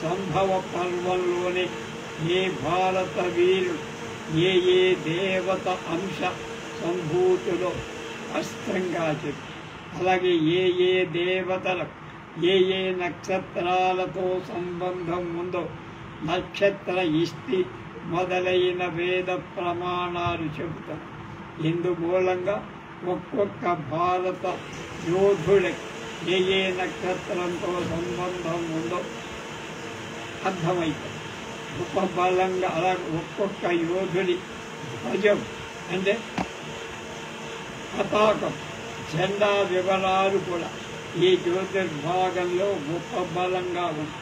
సంభవ పర్వంలోనే ఏ భారత వీరుడు ఏ దేవత అంశ సంభూతిలో స్పష్టంగా చెప్పి అలాగే ఏ ఏ దేవతలకు ఏ ఏ నక్షత్రాలతో సంబంధం ఉందో నక్షత్ర ఇష్టి మొదలైన వేద ప్రమాణాలు చెబుతారు. ఇందు మూలంగా ఒక్కొక్క భారత యోధుడికి ఏ ఏ నక్షత్రంతో సంబంధం ఉందో అర్థమవుతుంది. ఉపబలంగా అలా ఒక్కొక్క యోధుడి ధ్వజం అంటే పతాకం జెండా వివరాలు కూడా ఈ జ్యోతిర్భాగంలో ఉపబలంగా ఉంది.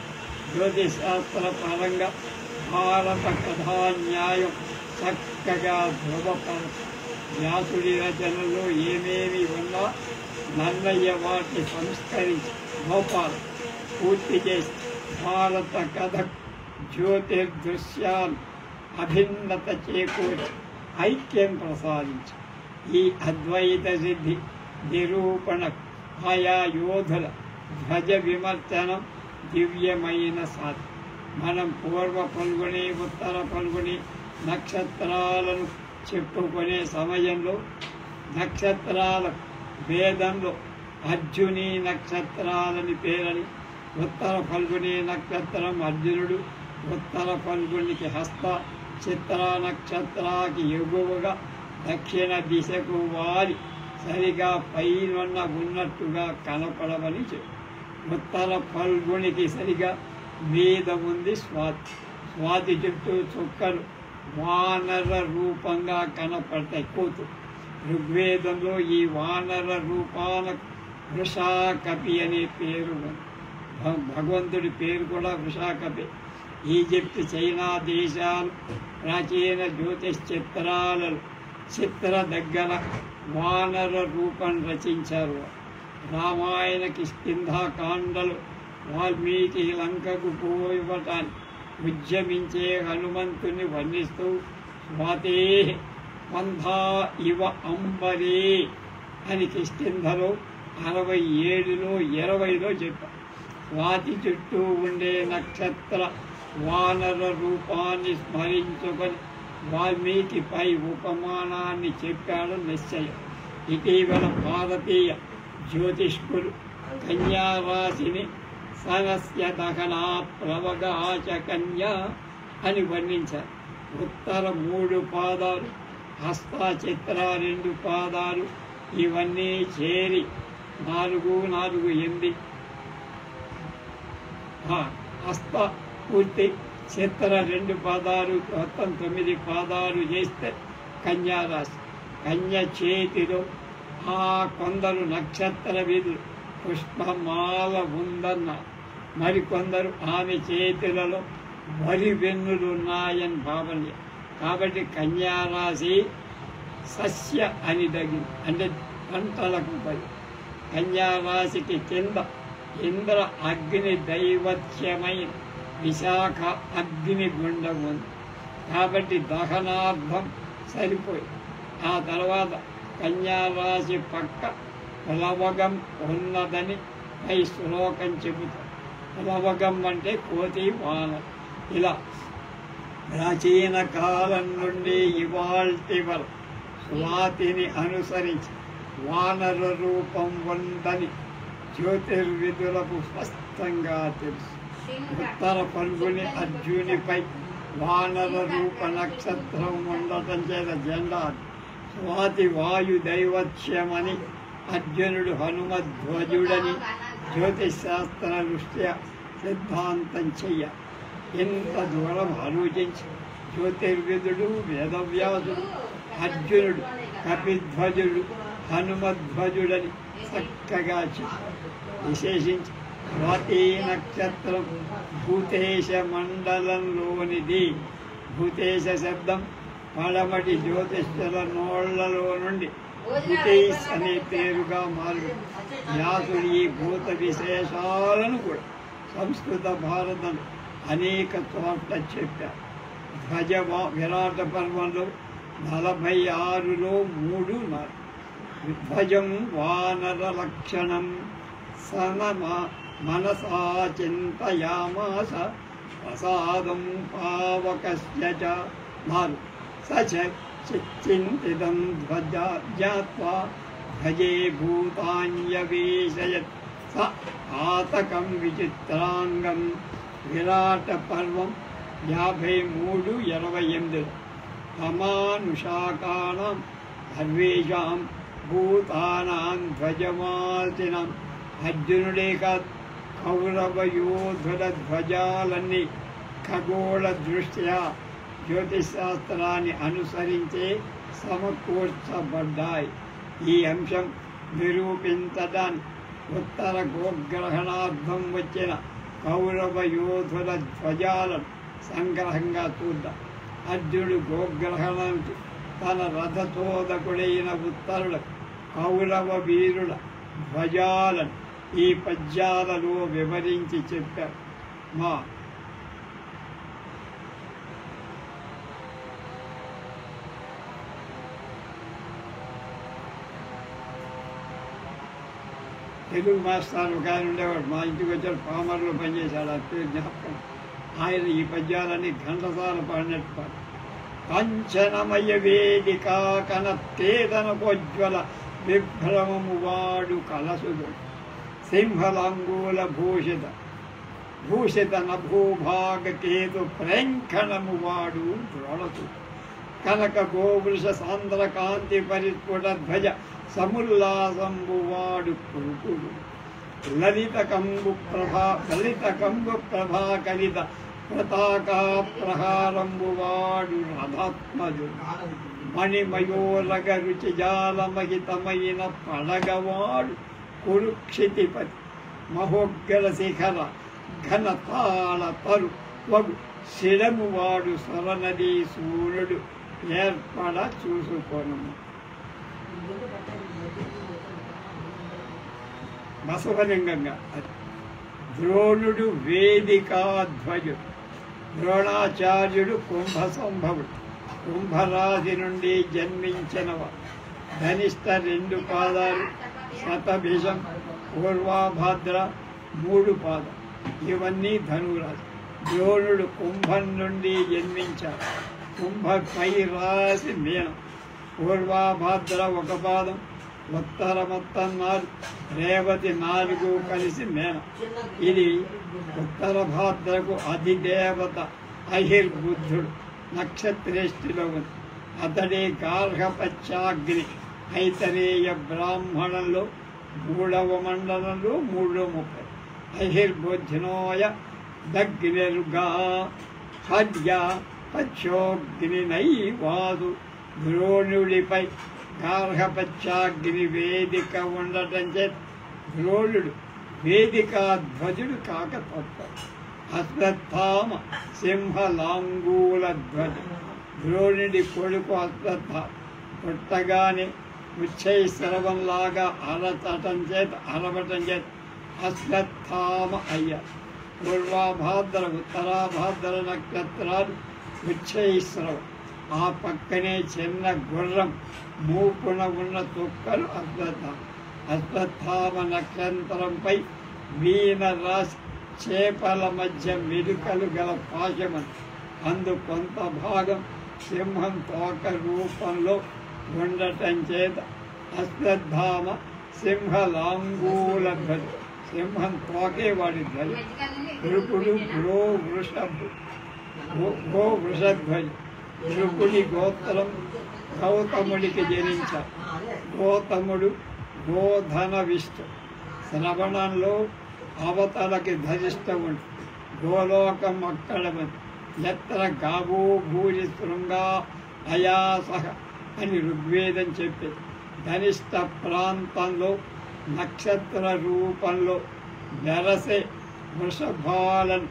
జ్యోతిశాస్త్ర పరంగా భారత కథా న్యాయం చక్కగా ధృవపరచ వ్యాసుడి రచనలో ఏమేమి ఉన్నా నన్నయ్య వాటిని సంస్కరించి గోపాలు పూర్తి చేసి భారత కథ జ్యోతిర్దృశ్యాలు అభిన్నత చేకూర్చి ఐక్యం ప్రసాదించి ఈ అద్వైత సిద్ధి నిరూపణ ఆయా యోధుల ధ్వజ విమర్శనం దివ్యమైన సాధి. మనం పూర్వ పల్గొని ఉత్తర పల్గొని నక్షత్రాలను చెప్పుకునే సమయంలో నక్షత్రాల వేదంలో అర్జుని నక్షత్రాలని పేరని, ఉత్తర ఫల్గుని నక్షత్రం అర్జునుడు, ఉత్తర ఫల్గునికి హస్త, చిత్ర నక్షత్రానికి ఎగువగా దక్షిణ దిశకు వారి సరిగా పైన ఉన్నట్టుగా కనపడవని చెప్పు. ఉత్తర ఫల్గునికి సరిగా మీద ఉంది స్వాతి. స్వాతి చుట్టూ చుక్కలు వానర రూపంగా కనపడతాయి కూతురు. ఋగ్వేదంలో ఈ వానర రూపాలకు వృషాకపి అనే పేరు ఉంది. భగవంతుడి పేరు కూడా వృషాకపి. ఈజిప్ట్, చైనా దేశాలు ప్రాచీన జ్యోతిష్ చిత్రాలలో చిత్ర దగ్గర వానర రూపం రచించారు. రామాయణ కిష్కింధాకాండలు వాల్మీకి లంకకు పోవటాన్ని ఉద్యమించే హనుమంతుని వర్ణిస్తూ స్వాతే పంథా ఇవ అంబరే అని కిష్కింధలో 67లో 20లో చెప్పారు. స్వాతి చుట్టూ ఉండే నక్షత్ర వానర రూపాన్ని స్మరించుకొని వాల్మీకిపై ఉపమానాన్ని చెప్పాడు నిశ్చయం. ఇటీవల భారతీయ జ్యోతిష్కులు కన్యారాశిని సనస్య దహనా ప్లవగాచ కన్యా అని వర్ణించారు. ఉత్తర 3 పాదాలు, హస్త, చిత్ర 2 పాదాలు ఇవన్నీ చేరి 4, 4, 8 హస్త పూర్తి, చిత్ర 2 పాదాలు మొత్తం 9 పాదాలు చేస్తే కన్యారాశి. కన్య చేతిలో కొందరు నక్షత్ర విధులు పుష్పమాల ఉందన్నారు. మరికొందరు ఆమె చేతులలో వరి వెన్నులు ఉన్నాయని భావన. కాబట్టి కన్యారాశి సస్య అని తగింది, అంటే పంటలకు పై. కన్యారాశికి కింద ఇంద్ర అగ్ని దైవత్యమైన విశాఖ అగ్ని గుండం ఉంది. కాబట్టి దహనార్థం సరిపోయి. ఆ తర్వాత కన్యారాశి పక్క ప్లవగం ఉన్నదని పై శ్లోకం చెబుతారు. ప్లవగం అంటే కోతి వాన. ఇలా ప్రాచీన కాలం నుండి ఇవాల్టి వరకు స్వాతిని అనుసరించి వానర రూపం ఉందని జ్యోతిర్విధులకు స్పష్టంగా తెలుసు. ఉత్తర ఫల్గుని అర్జునిపై వానర రూప నక్షత్రం ఉండటం చేత జెండా. స్వాతి వాయు దైవత్యమని, అర్జునుడు హనుమధ్వజుడని జ్యోతిశాస్త్ర దృష్ట్యా సిద్ధాంతం చెయ్య. ఇంత దూరం ఆలోచించి జ్యోతిర్విధుడు, వేదవ్యాసుడు, అర్జునుడు, కపిధ్వజుడు, హనుమధ్వజుడని చక్కగా చెప్పారు. విశేషించి స్వాతి నక్షత్రం భూతేశ మండలంలోనిది. భూతేశ శబ్దం పడమటి జ్యోతిష్యుల నోళ్లలో నుండి భూతేశ్ అనే పేరుగా మారు. వ్యాసుడు ఈ భూత విశేషాలను కూడా సంస్కృత భారతం అనేక చోట్ల చెప్పారు. ధ్వజ విరాట పర్వంలో 46లో 3 4. ధ్వజం వానర లక్షణం సన మనసా చింతయామాస ప్రసాదం పావకస్య చ 4. సచ చిచ్చింతిదం ధ్వజ జ్ఞాత్వా భజే భూతాన్యవేశయత్ స ఆతకం విచిత్రాంగం. విరాట పర్వం 53:28. అమానుషాకానాం సర్వేషాం భూతానాం ధ్వజమార్తినం. అర్జునుడే కాదు, కౌరవ యోధుల ధ్వజాలన్నీ ఖగోళ దృష్ట్యా జ్యోతిశాస్త్రాన్ని అనుసరించే సమకూర్చబడ్డాయి. ఈ అంశం నిరూపించడానికి ఉత్తర గోగ్రహణార్థం వచ్చిన కౌరవ యోధుల ధ్వజాలను సంగ్రహంగా చూద్దాం. అర్జునుడు గోగ్రహణానికి తన రథచోదకుడైన ఉత్తరుడు కౌరవ వీరుల ధ్వజాలను ఈ పద్యాలలో వివరించి చెప్పారు. మా తెలుగు మాస్టర్ ఒక ఆయన ఉండేవాడు, మా ఇంటికి వచ్చాడు, పామర్లో పనిచేశాడు, ఆ పేరు జ్ఞాపకం. ఆయన ఈ పద్యాలని ఘంటసాల పాడినట్టు పాడు. కాంచనమయ వేదిక కనత్తేదనపోజ్వల విభ్రమము వాడు కలసుడు. సింహలాంగూల భూషిత నభూభాగకేతు ప్రేంఖణము వాడు ద్రోణసు. కనక గోవృష సాంద్ర కాంతి పరిస్ఫుట ధ్వజ సముల్లాసంబు వాడు కురుకుడు. లలిత కంబు ప్రభా కలిత పతాకా ప్రహారంబు వాడు రథాత్మజుడు. మణిమయోరగ రుచి జాలమహితమైన పడగవాడు కురుక్షితిపతి. మహోగ్గర శిఖర ఘనతాళ తరు వగు శిరము వాడు స్వరనదీ సూర్యుడు ఏర్పడ చూసుకొను. బసవలింగంగా ద్రోణుడు వేదికాధ్వజుడు. ద్రోణాచార్యుడు కుంభసంభవుడు. కుంభరాశి నుండి జన్మించినవాడు. ధనిష్ట 2 పాదాలు, శతభిషం, పూర్వాభాద్ర 3 పాదాలు, ఇవన్నీ ధనురాశి. ద్రోణుడు కుంభం నుండి జన్మించాడు. కుంభ పై రాశి మీనం. పూర్వాభాద్ర 1 పాదం, ఉత్తర మొత్తం 4, రేవతి 4 కలిసి మీనం. ఇది ఉత్తర భాద్రకు అధిదేవత అహిర్బుద్ధుడు నక్షత్రేష్టిలో ఉంది. అతడే గార్హపత్యాగ్ని. ఐతరేయ బ్రాహ్మణంలో 3వ మండలంలో 3:30. అహిర్బుద్ధినోయ దగ్నిరుగా హడ్య పక్షోగ్నినైవాదు. ద్రోణుడిపై గార్హపత్యాగ్ని వేదిక ఉండటం చేత ద్రోణుడు వేదికాధ్వజుడు కాక తప్పదు. అశ్వత్థామ సింహలాంగూల ధ్వజుడు. ద్రోణుడి కొడుకు అశ్వత్థామ పుట్టగానే ఉచ్చైశ్రవంలాగా అరవటం చేత అశ్వత్థామ అయ్యారు. పూర్వాభాద్ర ఉత్తరాభాద్ర నక్షత్రాలు ఉచ్చైశ్రవం. ఆ పక్కనే చిన్న గుర్రం మూపున ఉన్న తుక్కలు అశ్వత్థామ. అశ్వత్థామ నక్షత్రంపై వీణ రాశి చేపల మధ్య మెరుకలు గల పాశమని. అందు కొంత భాగం సింహం తోక రూపంలో ఉండటం చేత అశ్వత్థామ సింహలాంగూల ధ్వజ. సింహం తోకే వాడి ధ్వజ. గురుకుడు వృషధ్వజ. గురుకుడి గోత్రం గౌతముడికి జనించారు. గౌతముడు గోధన విష్ణు. శ్రవణంలో అవతలకి ధరిష్టముడు. గోలోకం అక్కడమని. ఎత్ర గావో భూరి శృంగా అయాసహ అని ఋగ్వేదం చెప్పేది. ధనిష్ట ప్రాంతంలో నక్షత్ర రూపంలో వెరసే వృషభాలను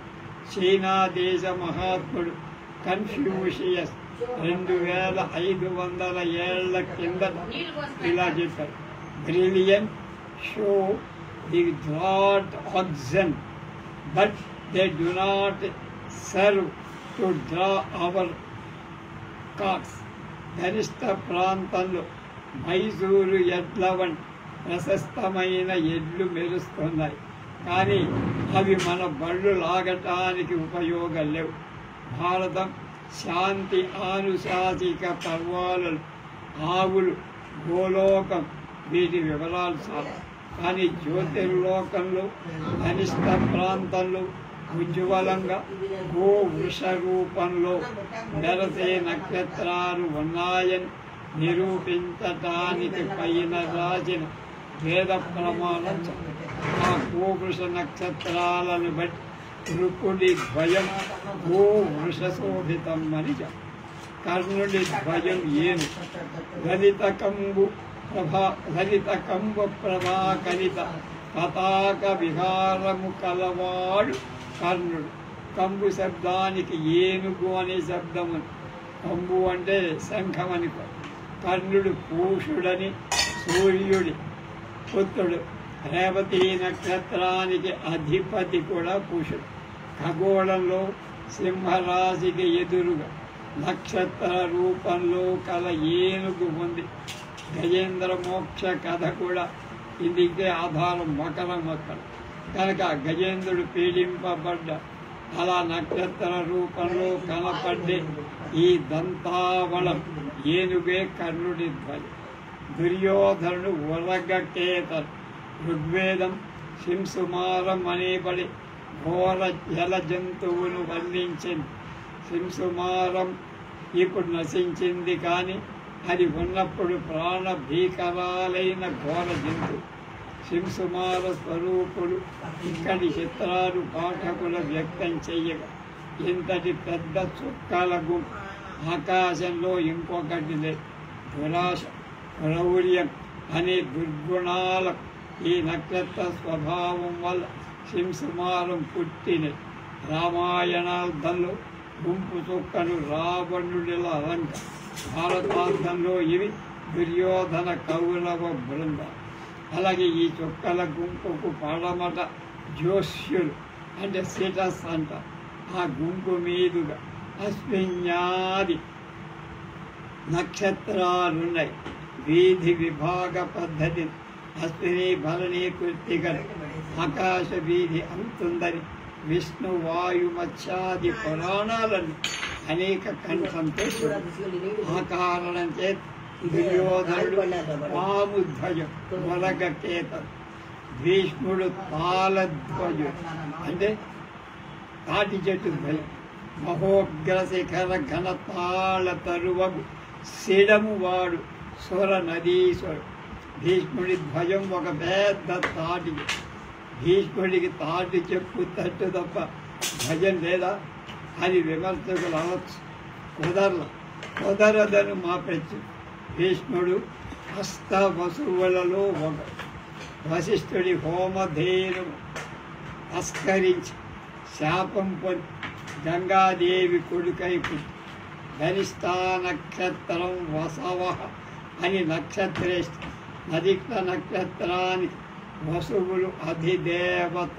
చైనా దేశ మహాత్ముడు కన్ఫ్యూషియస్ 2500 ఏళ్ల కిందట ఇలా చెప్పారు. Brilliant show the drought oxygen but they do not serve to draw our cars. ధనిష్ట ప్రాంతంలో మైసూరు ఎడ్ల వంటి ప్రశస్తమైన ఎడ్లు మెరుస్తున్నాయి, కానీ అవి మన బళ్ళు లాగటానికి ఉపయోగం లేవు. భారతం శాంతి ఆనుశాసిక పర్వాలలో ఆవులు గోలోకం వీటి వివరాలు చాలా. కానీ జ్యోతిర్లోకంలో ధనిష్ట ప్రాంతంలో ఉజ్వలంగా గో వృష రూపంలో మెరసే నక్షత్రాలు ఉన్నాయని నిరూపించటానికి పైన రాసిన వేద ప్రమాణం. ఆ గోవృష నక్షత్రాలను బట్టి రుకుడి ద్వయం గో వృష శోభితం అని చెప్పారు. కర్ణుడి ద్వయం ఏను లలిత కంబు ప్రభాకరిత పతాక విహారము కలవాడు కర్ణుడు. కంబు శబ్దానికి ఏనుగు అనే శబ్దము. కంబు అంటే శంఖమని. కర్ణుడు పూషుడని సూర్యుడి పుత్రుడు. రేవతి నక్షత్రానికి అధిపతి కూడా పూషుడు. ఖగోళంలో సింహరాశికి ఎదురుగా నక్షత్ర రూపంలో కల ఏనుగు ఉంది. గజేంద్ర మోక్ష కథ కూడా ఇందుకే ఆధారం. మకరం అక్కడ కనుక గజేంద్రుడు పీడింపబడ్డ అలా నక్షత్ర రూపంలో కనపడ్డే ఈ దంతావళం ఏనుగే కర్ణుడి ధ్వజం. దుర్యోధనుడు ఉరగకేతరు. ఋగ్వేదం శింసుమారం అనేబడి ఘోర జల జంతువును వర్ణించింది. శింసుమారం ఇప్పుడు నశించింది, కానీ అది ఉన్నప్పుడు ప్రాణ భీకరాలైన ఘోర జంతువు. శింసుమార స్వరూపుడు ఇక్కడి చిత్రాలు పాఠకుల వ్యక్తం చెయ్యగా ఇంతటి పెద్ద చుక్కల గుంపు. ఆకాశంలో ఇంకొకటి లేదు. దురాశ, క్రౌర్యం అనే దుర్గుణాల ఈ నక్షత్ర స్వభావం వల్ల శింసుమారం పుట్టినది. రామాయణార్థంలో గుంపు చుక్కలు రావణుడిల రంగ. భారతార్థంలో ఇవి దుర్యోధన కౌరవ బృందం. అలాగే ఈ చుక్కల గుంపుకు పడమట జోష్యులు అంటే సిటస్ అంట. ఆ గుంపు మీదుగా అశ్విన్యాది నక్షత్రాలున్నాయి. వీధి విభాగ పద్ధతి అశ్విని భరణి కృత్తికలు ఆకాశ వీధి అవుతుందని విష్ణు వాయు మత్స్యాది పురాణాలను అనేక కంఠంతో ఆ కారణం చేత దుర్యోధనుడు పాముధ్వజం మొలగకేతడు. భీష్ముడు తాళధ్వజుడు అంటే తాటి చెట్టు ధ్వజం. మహోగ్ర శిఖర ఘన తాళ తరువము శిడము వాడు స్వర నదీశ్వరుడు. భీష్ముడి ధ్వజం ఒక పెద్ద తాటి. భీష్ముడికి తాటి చెప్పు తట్టు తప్ప ధ్వజం లేదా అని విమర్శకులు అనొచ్చు. కుదరదని మాపెచ్చు. భీష్ముడు హస్త వసువులలో ఒక. వశిష్ఠుడి హోమధేను తస్కరించి శాపం పొంది గంగాదేవి కొడుకై పుట్టి ధనిష్టా నక్షత్రం వసవ అని నక్షత్రేష్ట. నదిష్ట నక్షత్రానికి వసువులు అధిదేవత.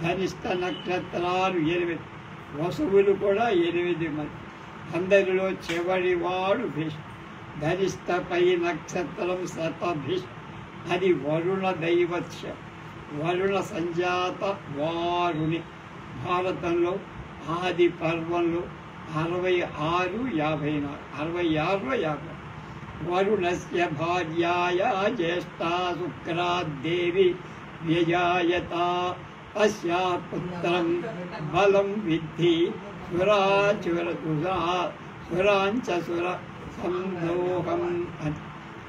ధనిష్ట నక్షత్రాలు 8, వసువులు కూడా 8 మంది. అందరిలో చివరివాడు భీష్మ. ధనిష్టపై నక్షత్రం శతభీష్మ. అది వరుణ దైవత్య, వరుణ సంజాత వారుని. భారతంలో ఆది పర్వంలో 66, 54, 66లో 50. వరుణస్య భార్యాయ జ్యేష్ఠా శుక్రాదేవి వ్యజాయత తస్యా పుత్రం బలం విద్ధి సురాంచ సుర సందోహం.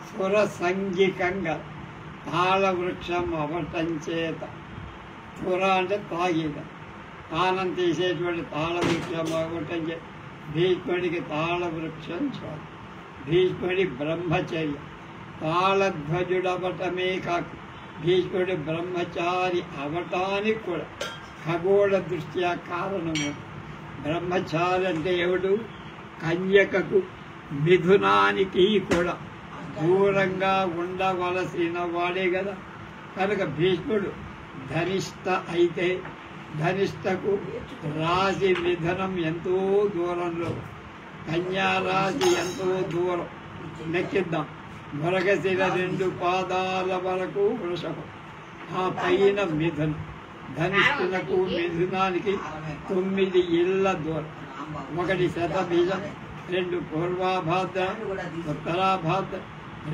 సుర సంఘికంగా తాళవృక్షం అవటం చేత, సుర అంటే తాగేద, తానం తీసేటువంటి తాళవృక్షం అవటం చేత భీష్ముడికి తాళవృక్షం చాలు. భీష్ముడి బ్రహ్మచర్య. తాళధ్వజుడు అవటమే కాక భీష్ముడి బ్రహ్మచారి అవటానికి కూడా ఖగోళ దృష్ట్యా కారణము. బ్రహ్మచారి అంటే ఎవడు? కన్యకకు మిథునానికి కూడా దూరంగా ఉండవలసిన వాడే కదా. కనుక భీష్ముడు ధనిష్ట అయితే ధనిష్టకు రాశి మిథునం ఎంతో దూరంలో, కన్యారాశి ఎంతో దూరం. లెక్కిద్దాం. మృగశిర 2 పాదాల వరకు వృషభం, ఆ పైన మిథునం. ధనిష్ఠునకు మిథునానికి 9 ఇళ్ల దూరం. 1 శతబీజం, 2 పూర్వాభాద్ర, ఉత్తరాభాద్ర,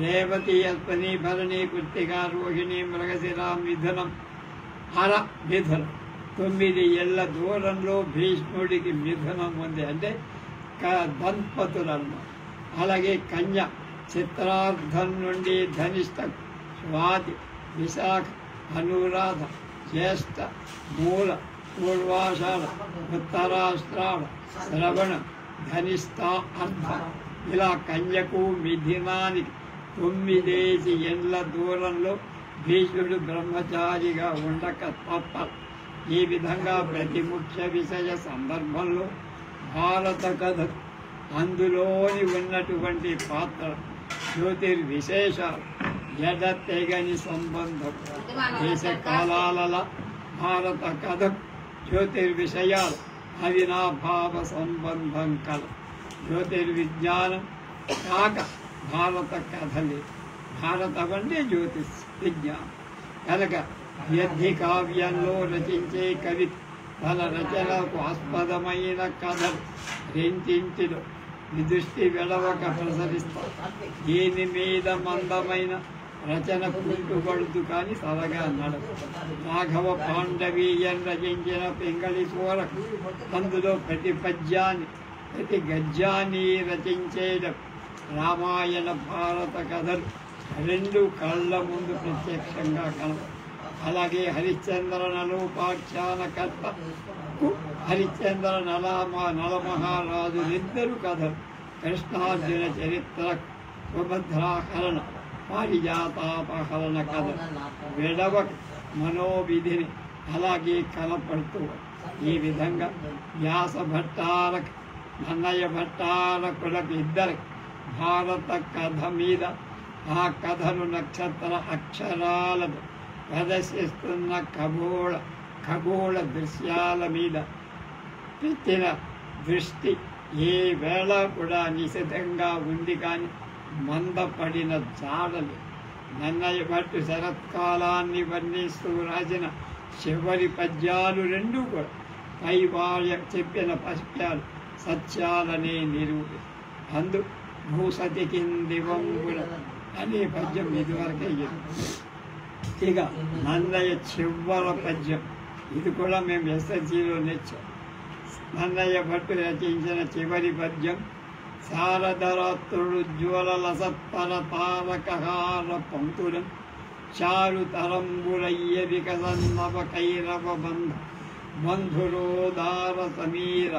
రేవతి అశ్వని భరణి కృత్తిక రోహిణి మృగశిర మిథునం మిథునం 9 ఏళ్ల దూరంలో భీష్ముడికి మిథునం ఉంది, అంటే దంపతులను. అలాగే కన్య చిత్రార్థం నుండి ధనిష్ట, స్వాతి, విశాఖ, అనురాధ, జ్యేష్ఠ, మూల, పూర్వాషాఢ, ఉత్తరాశ్రావణ, శ్రవణ, ధనిష్ట, అర్ధ. ఇలా కన్యకు మిథునానికి 9 ఏళ్ల దూరంలో భీష్ముడు బ్రహ్మచారిగా ఉండక తప్ప. ఈ విధంగా ప్రతి ముఖ్య విషయ సందర్భంలో భారత కథ అందులోని ఉన్నటువంటి పాత్ర జ్యోతిర్విశేషాలు ఎడతెగని సంబంధం. దేశ కాలాల భారత కథ జ్యోతిర్విషయాలు అవినాభావ సంబంధం కల. జ్యోతిర్విజ్ఞానం కాక భారత కథలే. భారతం అంటే జ్యోతిష్ విజ్ఞానం కనుక వ్యర్థి కావ్యంలో రచించే కవి తన రచనకు ఆస్పదమైన కథలు రెండింటిలో విదృష్టి వెడవక ప్రసరిస్తారు. దీని మీద మందమైన రచన పుట్టుబడుతు కానీ సరగా నడదు. రాఘవ పాండవీయం రచించిన పింగళి సోరకు అందులో ప్రతి పద్యాన్ని ప్రతి గద్యాన్ని రచించేయడం. రామాయణ భారత కథలు రెండు కళ్ళ ముందు ప్రత్యక్షంగా కలవు. అలాగే హరిశ్చంద్ర నలోపాఖ్యానకర్త హరిశ్చంద్ర నలమహారాజులిద్దరు కథలు. కృష్ణార్జున చరిత్ర, సుభద్రాహరణ, పారిజాతాపహరణ కథ విడవక మనోవిధిని అలాగే కలపడుతూ. ఈ విధంగా వ్యాస భట్టారక నన్నయ్య భట్టారకులకు ఇద్దరు భారత కథ మీద ఆ కథను నక్షత్ర అక్షరాలను ప్రదర్శిస్తున్న ఖగోళ దృశ్యాల మీద పెట్టిన దృష్టి ఏ వేళ కూడా నిశితంగా ఉంది, కానీ మందపడిన జాడలు. నన్నయ్య భట్టు శరత్కాలాన్ని వర్ణిస్తూ రాసిన చివరి పద్యాలు రెండు కూడా పై వాళ్ళ చెప్పిన పద్యాలు సత్యాలనే నిరూపి. అందు భూసతి కిందివంగుల అనే పద్యం ఇదివరకే. ఇక నన్నయ్య చివర పద్యం ఇది కూడా మేము ఎస్ఎస్సిలో నేర్చాం. నన్నయ్య భట్టు రచించిన చివరి పద్యం శారదరాత్రుడు జ్వలల సత్పర తారకహార పంక్తులం చారు తరంబులయ్య వికసన్నవ కైరవ బంధురోదార సమీర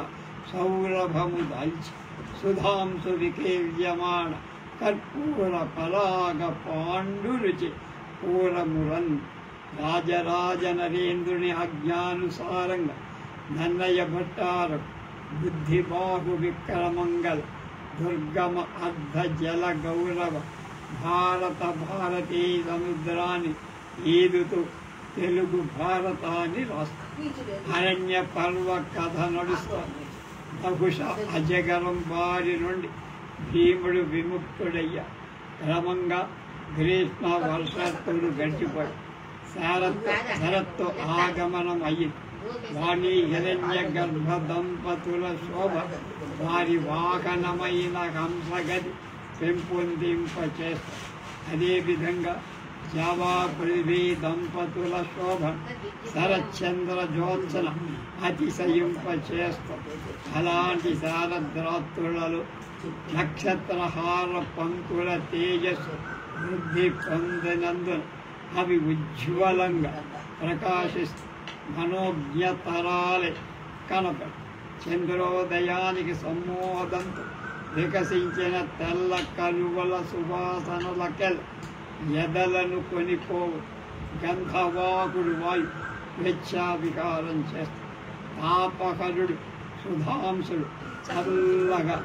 సౌరభము దాల్చి సుధాంసు వికేవ్యమాణ కర్పూర పరాగ పాండురుచి పూరమురన్ రాజరాజ నరేంద్రుని ఆజ్ఞానుసారంగా నన్నయ్య భట్టారం బుద్ధిబాహు విక్రమంగళ దుర్గమ అర్ధ జల గౌరవ భారతీ సముద్రాన్ని ఈదుతూ తెలుగు భారతాన్ని రాస్తుంది. అరణ్య పర్వ కథ నడుస్తుంది. బహుశ అజగరం వారి నుండి భీముడు విముక్తుడయ్యా. క్రమంగా గ్రీష్మ వర్షత్తులు గడిచిపోయి శరత్తు ఆగమనం అయ్యింది. వాణి హిరణ్య గర్భ దంపతుల శోభ వారి వాహనమైన హంసగది పెంపొందింపచేస్తారు. అదేవిధంగా జావా పృథ్వీ దంపతుల శోభ శరచంద్ర జ్యోత్సన అతిశయింపచేస్తాం. అలాంటి శారద్రాత్రులలో నక్షత్రహార పంకుల తేజస్సు వృద్ధి పొందినందున అవి ఉజ్వలంగా ప్రకాశిస్తూ మనోజ్ఞతరాలే కనపడి చంద్రోదయానికి సమ్మోదంతో వికసించిన తెల్ల కలువల సువాసనలకెల్ ఎదలను కొనిపోవు గంధవాకుడు వాయు వెచ్చావికారం చేస్తాడు. తాపహరుడు సుధాంసుడు చల్లగా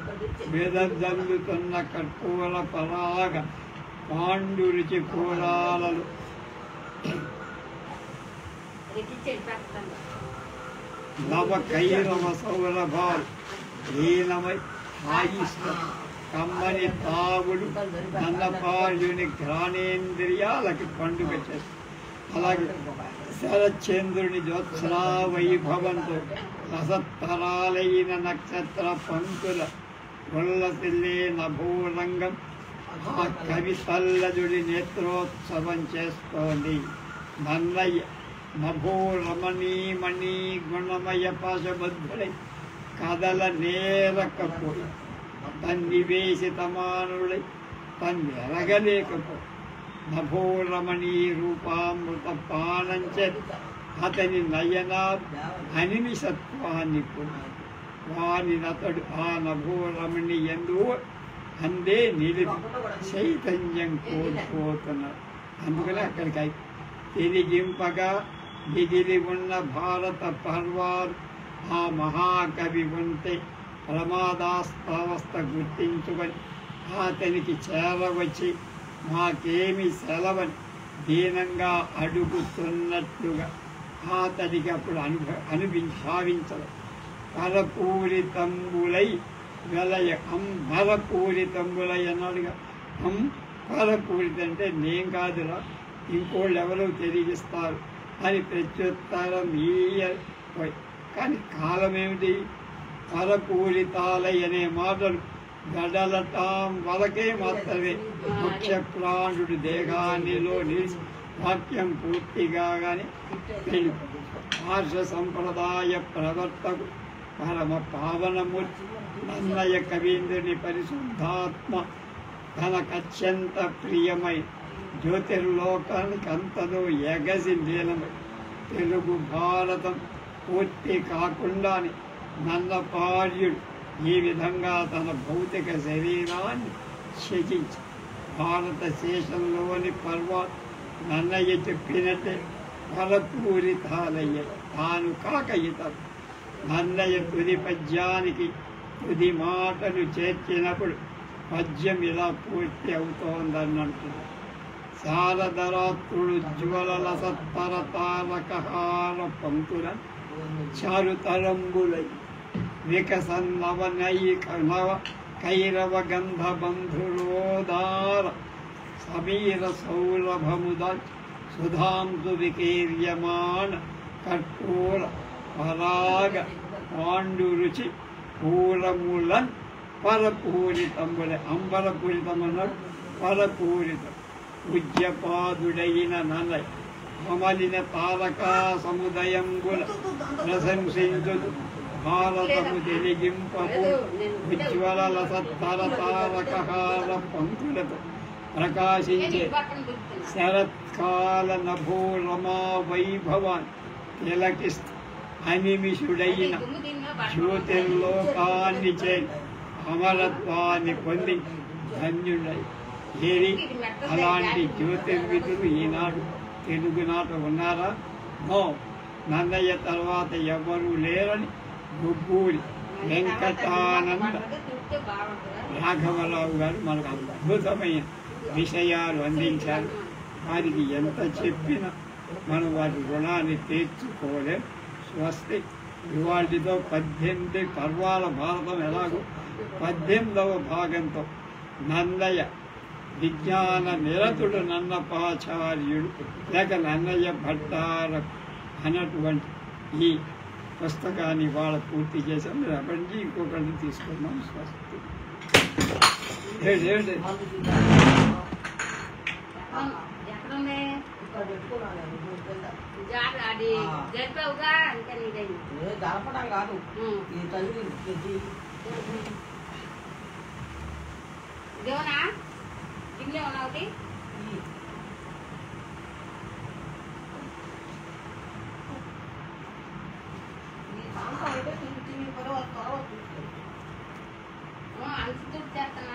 వెదజల్లుతున్న కర్పూర పరాగ పాండురుచి పూరాలలో నవ కైరవ సౌరభాలు లీనమై ఆయిష్టం కమ్మని తావుడు అన్నపార్యుని ఘ్రాణేంద్రియాలకి పండుగ చేస్తారు. అలాగే శరచంద్రుని జ్యోత్సనా వైభవంతో రసత్తరాలైన నక్షత్ర పంకుల ఉల్లసిల్లే నభూరంగం ఆ కవి తల్లజుడి నేత్రోత్సవం చేస్తోంది. నన్నయ్య నభో రమణీమణి గుణమయ పాశబద్ధుడై కదల నేరకపోయి తన్నివేశితమానుడై తన్నెరగలేకపోయి నభో రమణీ రూపామృత పానంచే అతని నయన అనిమిషత్వాన్ని వాని నతడు ఆ నభో రమణి ఎందు అందే నిలిపి చైతన్యం కోల్పోతున్నారు. అందుకనే అక్కడికి తిరిగింపగా మిగిలి ఉన్న భారత పర్వాలు ఆ మహాకవి ఉంటే ప్రమాదాస్తావస్థ గుర్తించుకొని అతనికి చేరవచ్చి మాకేమి సెలవని దీనంగా అడుగుతున్నట్లుగా అతనికి అప్పుడు భావించదు. పరపూరితంబులై వెలయ అంబరపూరితంబులై అన్నాడుగా. పరపూరిత అంటే నేను కాదురా, ఇంకోళ్ళు ఎవరో తిరిగిస్తారు అని ప్రత్యుత్తరం ఇయ్యపోయి. కానీ కాలం ఏమిటి? పరపూరితాలై అనే మాటలు గడలటం వరకే మాత్రమే. ముఖ్య ప్రాణుడు దేహాన్నిలో నిలిచి వాక్యం పూర్తిగా కానీ ఆర్ష సంప్రదాయ ప్రవర్తకు పరమ పావనమూర్తి నన్నయ కవీంద్రుని పరిశుద్ధాత్మ తనకత్యంత ప్రియమై జ్యోతిర్లోకానికి అంతలో ఎగసి లీనమై తెలుగు భారతం పూర్తి కాకుండానే నన్నపార్యుడు ఈ విధంగా తన భౌతిక శరీరాన్ని త్యజించి భారతదేశంలోని పర్వత నన్నయ్య చెప్పినట్టే ఫలపూరితాలయ్య తాను కాక ఇతరు. నన్నయ్య తుది పద్యానికి తుది మాటలు చేర్చినప్పుడు పద్యం ఇలా పూర్తి అవుతోందన్నట్టు. శారదరాత్రులు జ్వలల సత్తర తారకహార పంకుల చారుతరంబులై వికసన్నవనైక నవ కైరవ గంధ బంధురోదార సమీర సౌరభముద సుధాంసు వికీర్యమాణ కర్పూర పరాగ పాండు రుచి పూరములన్ పరపూరితంబులే. అంబరపూరితమన్నాడు, పరపూరితం. పూజ్యపాదుడైన నన్నయ్య అమలిన తారకా సముదయంబుల ప్రశంసించుదు భారతము తెలిగింపబు ఉజ్వల సత్తర తారకహార పంకులతో ప్రకాశించే శరత్కాల నభో రమా వైభవాన్ తిలకిస్తూ అనిమిషుడైన జ్యోతిర్లోకాన్ని చే అమరత్వాన్ని పొంది ధన్యుడై ఏరి. అలాంటి జ్యోతిర్విధులు ఈనాడు తెలుగునాట ఉన్నారా? నో. నన్నయ్య తర్వాత ఎవరూ లేరని గుబ్బూరి వెంకటానంద రాఘవరావు గారు మనకు అద్భుతమైన విషయాలు అందించారు. వారికి ఎంత చెప్పినా మనం వాటి రుణాన్ని తీర్చుకోలేం. స్వస్తి. ఇవాటితో 18 పర్వాల భారతం ఎలాగో 18వ భాగంతో నన్నయ్య విజ్ఞాన నిరతుడు నన్నపాచార్యుడు లేక నన్నయ్య భట్టార అన్నటువంటి ఈ పుస్తకాన్ని వాళ్ళ పూర్తి చేసాం. అక్కడి నుంచి ఇంకొకరిని తీసుకున్నాం. స్వస్తి. జరపడం కాదు, ఈ తల్లి దేవనా గిన్నె ఉన్నా ఒకటి అలసి చేస్తున్నా